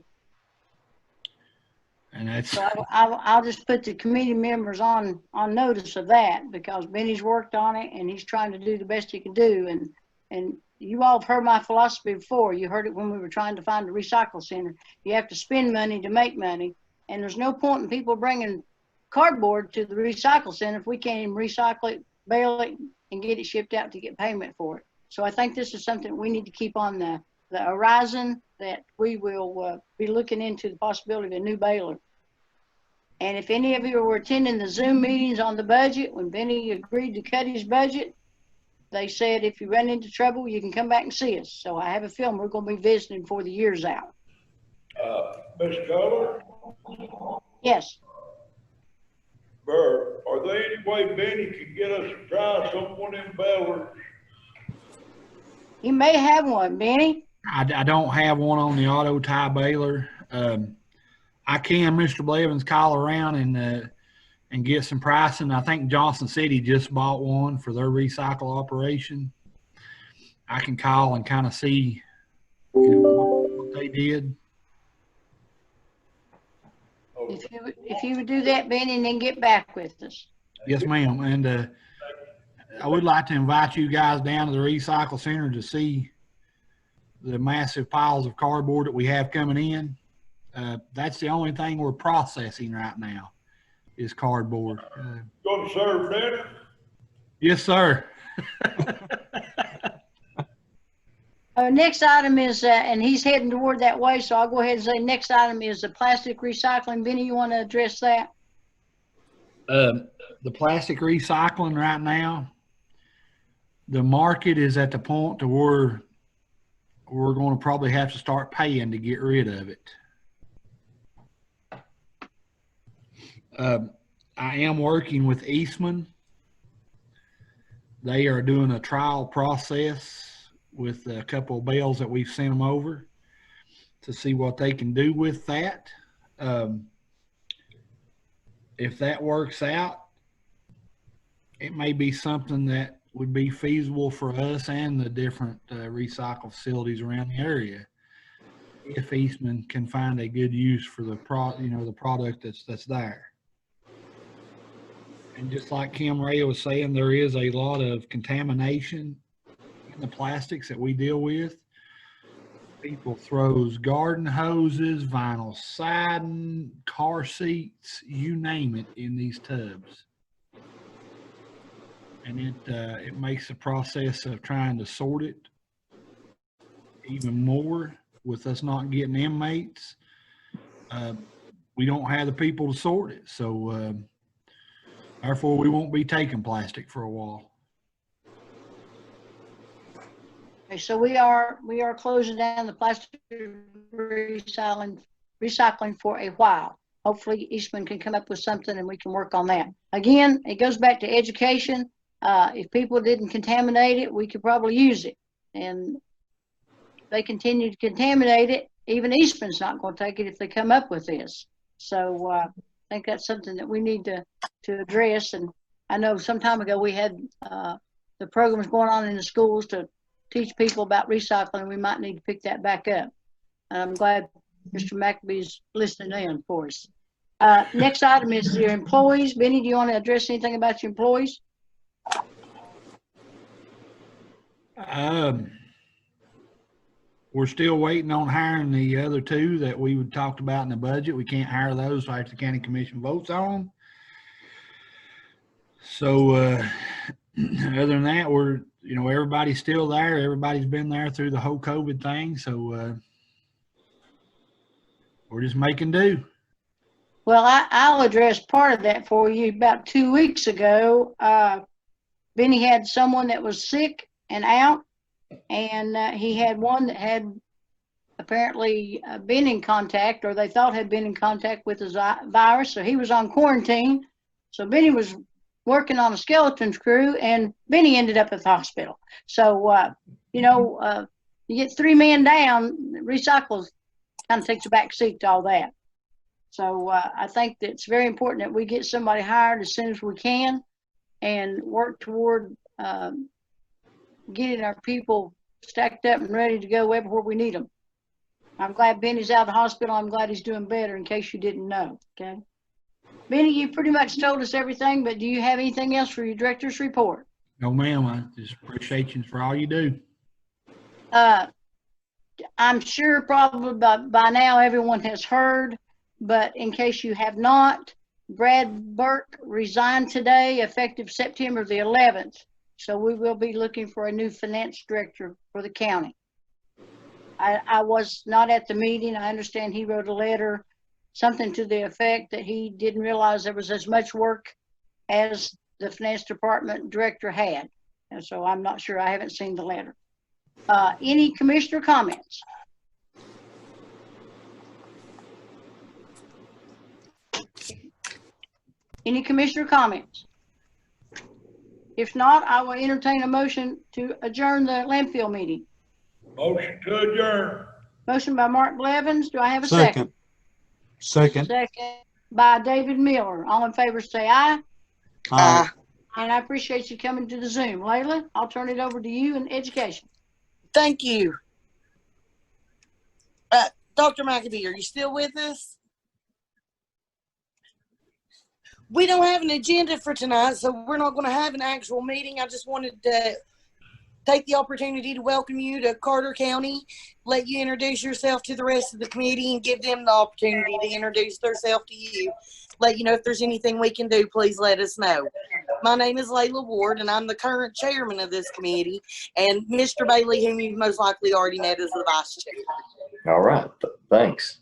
And that's. So I'll just put the committee members on notice of that, because Benny's worked on it and he's trying to do the best he can do. And you all have heard my philosophy before. You heard it when we were trying to find a recycle center. You have to spend money to make money, and there's no point in people bringing cardboard to the recycle center if we can't even recycle it, bale it, and get it shipped out to get payment for it. So I think this is something we need to keep on the horizon, that we will be looking into the possibility of a new baler. And if any of you were attending the Zoom meetings on the budget, when Benny agreed to cut his budget, they said, if you run into trouble, you can come back and see us. So I have a feeling we're going to be visiting before the year's out. Ms. Keller? Yes. Are there any way Benny can get us to try some one of them balers? You may have one, Benny. I don't have one on the auto tie baler. I can, Mr. Blevins, call around and get some pricing. I think Johnson City just bought one for their recycle operation. I can call and kind of see what they did. If you would do that, Benny, and then get back with us. Yes, ma'am. And I would like to invite you guys down to the recycle center to see the massive piles of cardboard that we have coming in. That's the only thing we're processing right now is cardboard. Gonna serve dinner? Yes, sir. Next item is, and he's heading toward that way, so I'll go ahead and say next item is the plastic recycling. Benny, you want to address that? The plastic recycling right now, the market is at the point to where we're going to probably have to start paying to get rid of it. I am working with Eastman. They are doing a trial process with a couple of bales that we've sent them over to see what they can do with that. If that works out, it may be something that would be feasible for us and the different recycle facilities around the area. If Eastman can find a good use for the product that's there. And just like Kim Ray was saying, there is a lot of contamination in the plastics that we deal with. People throws garden hoses, vinyl siding, car seats, you name it, in these tubs. And it makes the process of trying to sort it even more. With us not getting inmates, we don't have the people to sort it. So therefore, we won't be taking plastic for a while. Okay, so we are closing down the plastic recycling for a while. Hopefully Eastman can come up with something and we can work on that. Again, it goes back to education. If people didn't contaminate it, we could probably use it. And if they continue to contaminate it, even Eastman's not going to take it if they come up with this. So I think that's something that we need to address. And I know some time ago we had the programs going on in the schools to teach people about recycling. We might need to pick that back up. And I'm glad Mr. McAbee's listening in for us. Next item is your employees. Benny, do you want to address anything about your employees? We're still waiting on hiring the other two that we talked about in the budget. We can't hire those after the county commission votes on them. So other than that, we're, everybody's still there. Everybody's been there through the whole COVID thing. So we're just making do. Well, I'll address part of that for you. About 2 weeks ago, Benny had someone that was sick and out, and he had one that had apparently been in contact, or they thought had been in contact with the virus, so he was on quarantine. So Benny was working on a skeleton's crew, and Benny ended up at the hospital. So, you get 3 men down, recycles kind of takes a back seat to all that. So I think that it's very important that we get somebody hired as soon as we can and work toward getting our people stacked up and ready to go everywhere we need them. I'm glad Benny's out of the hospital. I'm glad he's doing better, in case you didn't know, okay? Benny, you pretty much told us everything, but do you have anything else for your director's report? No, ma'am. I just appreciate you for all you do. I'm sure probably by now everyone has heard, but in case you have not, Brad Burke resigned today, effective September the 11th. So we will be looking for a new finance director for the county. I was not at the meeting. I understand he wrote a letter, something to the effect that he didn't realize there was as much work as the finance department director had. And so I'm not sure. I haven't seen the letter. Any commissioner comments? Any commissioner comments? If not, I will entertain a motion to adjourn the landfill meeting. Motion to adjourn. Motion by Mark Blevins. Do I have a Second. second? Second by David Miller. All in favor say aye. Aye. And I appreciate you coming to the Zoom. Layla, I'll turn it over to you in education. Thank you. Dr. McAbee, are you still with us? We don't have an agenda for tonight, so we're not going to have an actual meeting. I just wanted to take the opportunity to welcome you to Carter County, let you introduce yourself to the rest of the committee, and give them the opportunity to introduce themselves to you. Let you know if there's anything we can do, please let us know. My name is Layla Ward, and I'm the current chairman of this committee, and Mr. Bailey, whom you've most likely already met, is the vice chair. All right, thanks.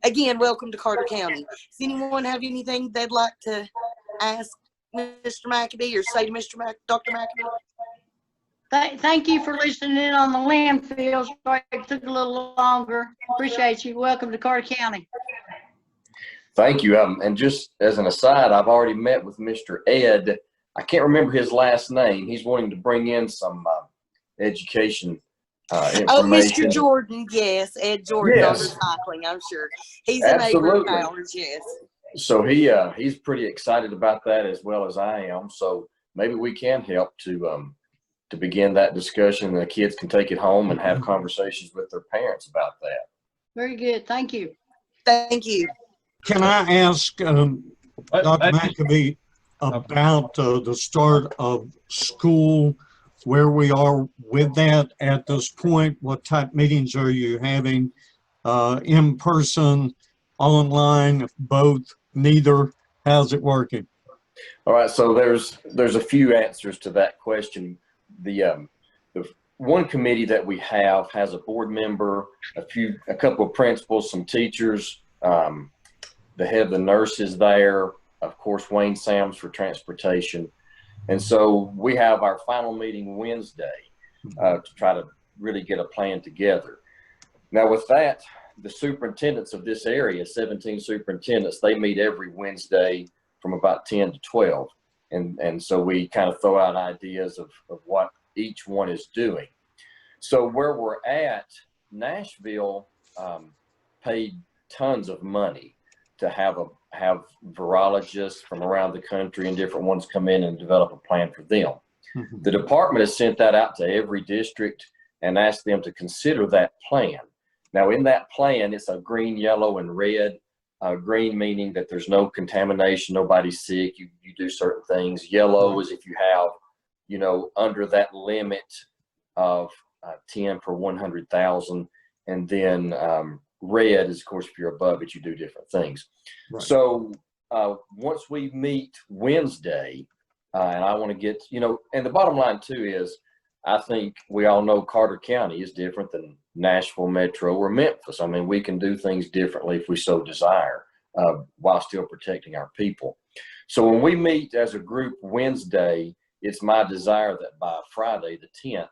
Again, welcome to Carter County. Does anyone have anything they'd like to ask Mr. McAbee or say to Dr. McAbee? Thank you for listening in on the landfills. It took a little longer. Appreciate you. Welcome to Carter County. Thank you. And just as an aside, I've already met with Mr. Ed. I can't remember his last name. He's wanting to bring in some education information. Oh, Mr. Jordan, yes. Ed Jordan, yes. On recycling, I'm sure. He's a neighbor of ours, yes. So he's pretty excited about that as well as I am. So maybe we can help to begin that discussion. The kids can take it home and have conversations with their parents about that. Very good. Thank you. Thank you. Can I ask Dr. McAbee about the start of school, where we are with that at this point? What type of meetings are you having? In person, online, both, neither? How's it working? All right, so there's a few answers to that question. The one committee that we have has a board member, a couple of principals, some teachers, the head of the nurses there, of course, Wayne Sams for transportation. And so we have our final meeting Wednesday to try to really get a plan together. Now with that, the superintendents of this area, 17 superintendents, they meet every Wednesday from about 10 to 12. And so we kind of throw out ideas of what each one is doing. So where we're at, Nashville paid tons of money to have have virologists from around the country and different ones come in and develop a plan for them. The department has sent that out to every district and asked them to consider that plan. Now, in that plan, it's a green, yellow, and red. Green meaning that there's no contamination, nobody's sick, you do certain things. Yellow is if you have, you know, under that limit of 10 per 100,000. And then red is, of course, if you're above it, you do different things. Right. So once we meet Wednesday, and I want to get, you know, and the bottom line too is, I think we all know Carter County is different than Nashville Metro or Memphis. I mean, we can do things differently if we so desire, while still protecting our people. So when we meet as a group Wednesday, it's my desire that by Friday, the 10th,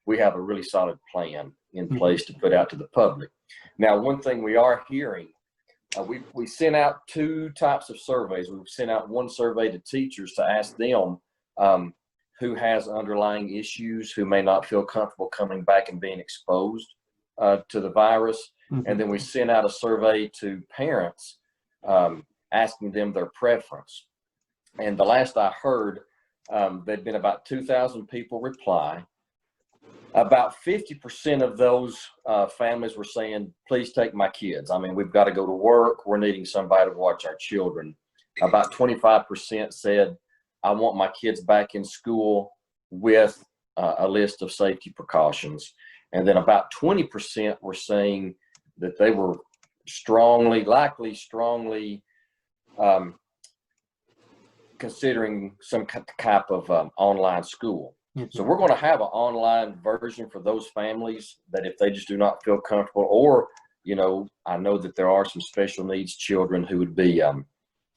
we have a really solid plan in place to put out to the public. Now, one thing we are hearing, we sent out 2 types of surveys. We've sent out one survey to teachers to ask them who has underlying issues, who may not feel comfortable coming back and being exposed to the virus. And then we sent out a survey to parents asking them their preference. And the last I heard, there'd been about 2,000 people reply. About 50% of those families were saying, please take my kids. I mean, we've got to go to work. We're needing somebody to watch our children. About 25% said, I want my kids back in school with a list of safety precautions. And then about 20% were saying that they were strongly considering some type of online school. So we're going to have an online version for those families that if they just do not feel comfortable, or, you know, I know that there are some special needs children who would be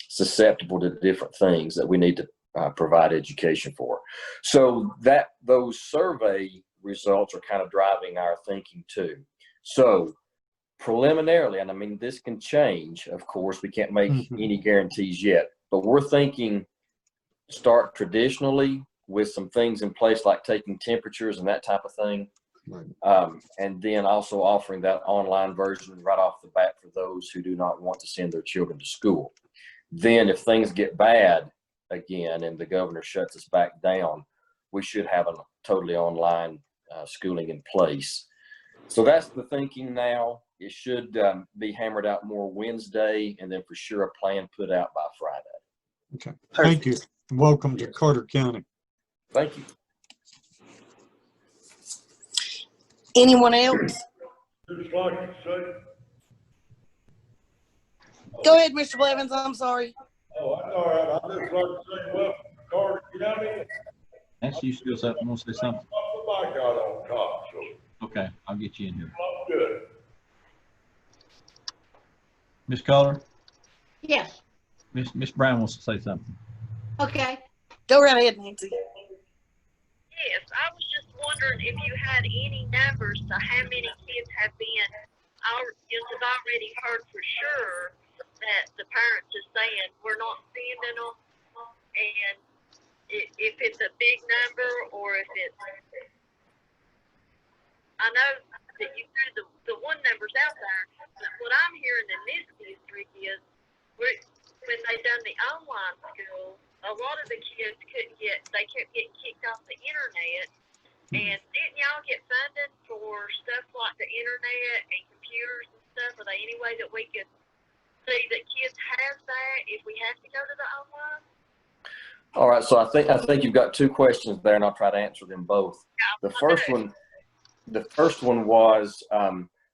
susceptible to different things that we need to provide education for. So that those survey results are kind of driving our thinking too. So preliminarily, and I mean, this can change, of course, we can't make any guarantees yet, but we're thinking start traditionally with some things in place like taking temperatures and that type of thing. Right. And then also offering that online version right off the bat for those who do not want to send their children to school. Then if things get bad again and the governor shuts us back down, we should have a totally online schooling in place. So that's the thinking now. It should be hammered out more Wednesday, and then for sure a plan put out by Friday. Okay, thank you. Welcome to Carter County. Thank you. Anyone else? Just like to say. Go ahead, Mr. Blevins. I'm sorry. Oh, that's all right. I just like to say welcome to Carter County. Nancy, you still want to say something? I got on top, so. Okay, I'll get you in here. I'm good. Miss Collar? Yes. Miss Brown wants to say something. Okay. Go right ahead, Nancy. Yes, I was just wondering if you had any numbers to how many kids have been, just have already heard for sure that the parents are saying we're not sending them, and if it's a big number or if it's, I know that you threw the one numbers out there, but what I'm hearing in this district is when they done the online school, a lot of the kids they kept getting kicked off the internet. And didn't y'all get funded for stuff like the internet and computers and stuff? Are there any way that we could see that kids have that if we have to go to the online? All right, so I think you've got 2 questions there, and I'll try to answer them both. The first one was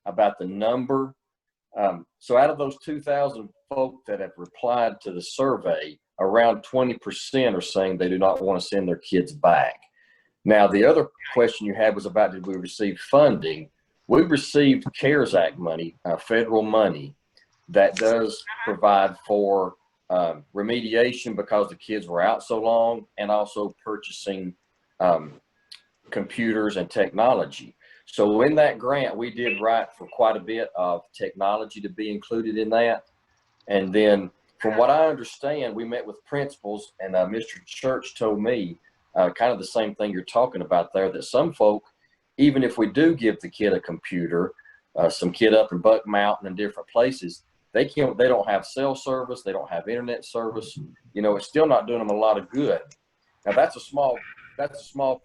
about the number. So out of those 2,000 folk that have replied to the survey, around 20% are saying they do not want to send their kids back. Now, the other question you had was about, did we receive funding? We received CARES Act money, federal money, that does provide for remediation because the kids were out so long, and also purchasing computers and technology. So in that grant, we did write for quite a bit of technology to be included in that. And then from what I understand, we met with principals, and Mr. Church told me kind of the same thing you're talking about there, that some folk, even if we do give the kid a computer, some kid up in Buck Mountain and different places, they don't have cell service, they don't have internet service. You know, it's still not doing them a lot of good. Now that's a small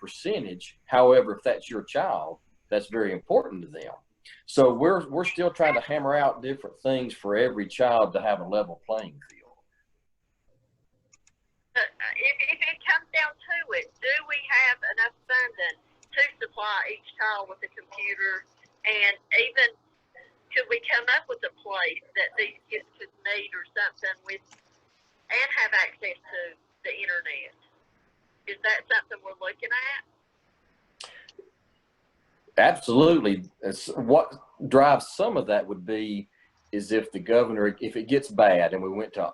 percentage. However, if that's your child, that's very important to them. So we're still trying to hammer out different things for every child to have a level playing field. If it comes down to it, do we have enough funding to supply each child with a computer? And even could we come up with a place that these kids could meet or something with and have access to the internet? Is that something we're looking at? Absolutely. It's what drives some of that would be is if the governor, if it gets bad and we went to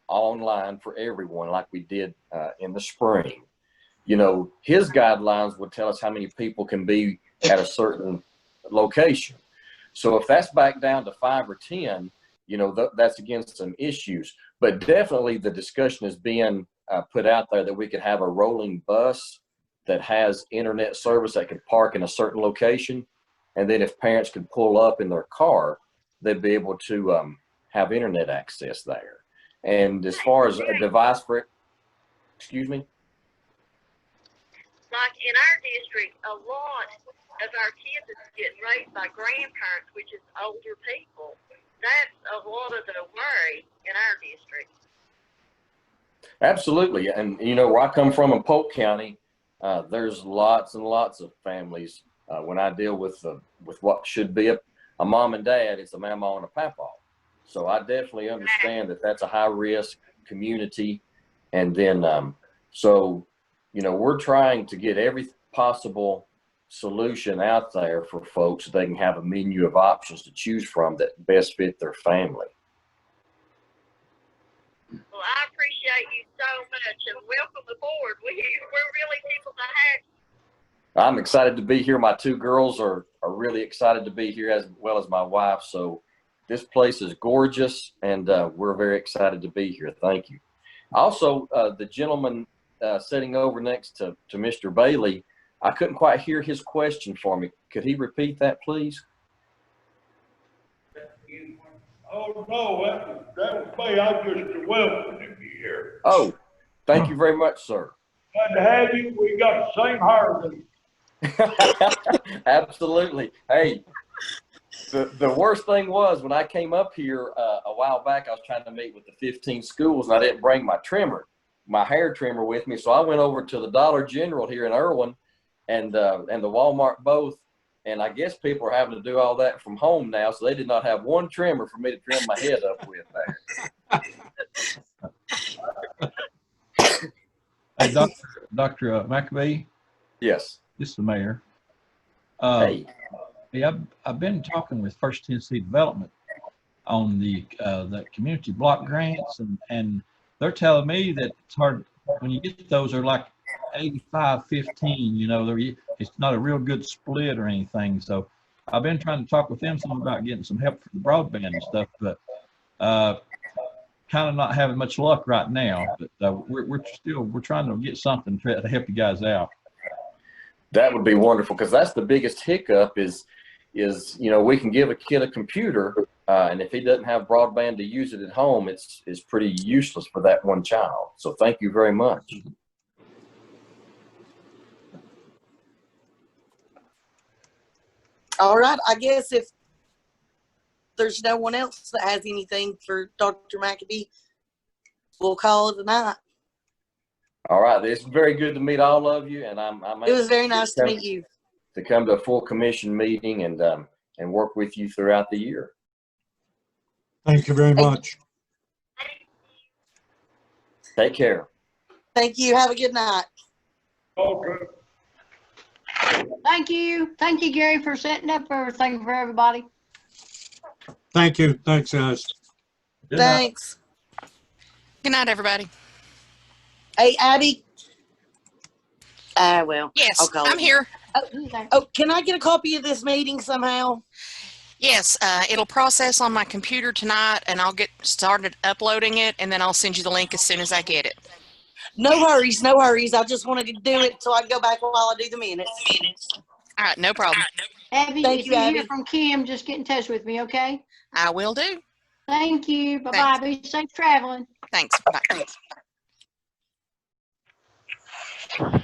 online for everyone like we did in the spring, you know, his guidelines would tell us how many people can be at a certain location. So if that's back down to 5 or 10, you know, that's against some issues. But definitely the discussion is being put out there that we could have a rolling bus that has internet service that could park in a certain location. And then if parents could pull up in their car, they'd be able to have internet access there. And as far as a device for it, excuse me? Like in our district, a lot of our kids is getting raised by grandparents, which is older people. That's a lot of the worry in our district. Absolutely. And, you know, where I come from in Polk County, there's lots and lots of families. When I deal with what should be a mom and dad, it's a mama and a papa. So I definitely understand that that's a high risk community. And then, so, you know, we're trying to get every possible solution out there for folks so they can have a menu of options to choose from that best fit their family. Well, I appreciate you so much and welcome aboard. We're really tickled to have you. I'm excited to be here. My 2 girls are really excited to be here as well as my wife. So this place is gorgeous and we're very excited to be here. Thank you. Also, the gentleman sitting over next to Mr. Bailey, I couldn't quite hear his question for me. Could he repeat that, please? Oh, no, that was me. I'm just welcoming you here. Oh, thank you very much, sir. Glad to have you. We got the same heart. Absolutely. Hey, the worst thing was when I came up here a while back, I was trying to meet with the 15 schools and I didn't bring my hair trimmer with me. So I went over to the Dollar General here in Irwin and the Walmart both. And I guess people are having to do all that from home now. So they did not have one trimmer for me to trim my head up with there. Hey, Dr. McAbee? Yes. This is the mayor. Hey. Hey, I've been talking with First Tennessee Development on the community block grants, and they're telling me that it's hard when you get those. They're like 85-15. You know, it's not a real good split or anything. So I've been trying to talk with them some about getting some help for the broadband and stuff, but kind of not having much luck right now. But we're trying to get something to help you guys out. That would be wonderful because that's the biggest hiccup is, you know, we can give a kid a computer and if he doesn't have broadband to use it at home, it's pretty useless for that one child. So thank you very much. All right. I guess if there's no one else that has anything for Dr. McAbee, we'll call it a night. All right. It's very good to meet all of you. And it was very nice to meet you. To come to a full commission meeting and work with you throughout the year. Thank you very much. Take care. Thank you. Have a good night. Okay. Thank you. Thank you, Gary, for setting up everything for everybody. Thank you. Thanks, guys. Good Thanks. Good night, everybody. Hey, Abby. Well. Yes, I'm here. Oh, can I get a copy of this meeting somehow? Yes, it'll process on my computer tonight, and I'll get started uploading it, and then I'll send you the link as soon as I get it. No worries, no worries. I just wanted to do it so I can go back while I do the minutes. All right, no problem. Abby, Thank if you, you Abby. hear from Kim, just get in touch with me, okay? I will do. Thank you. Bye-bye. Be safe traveling. Thanks. Bye.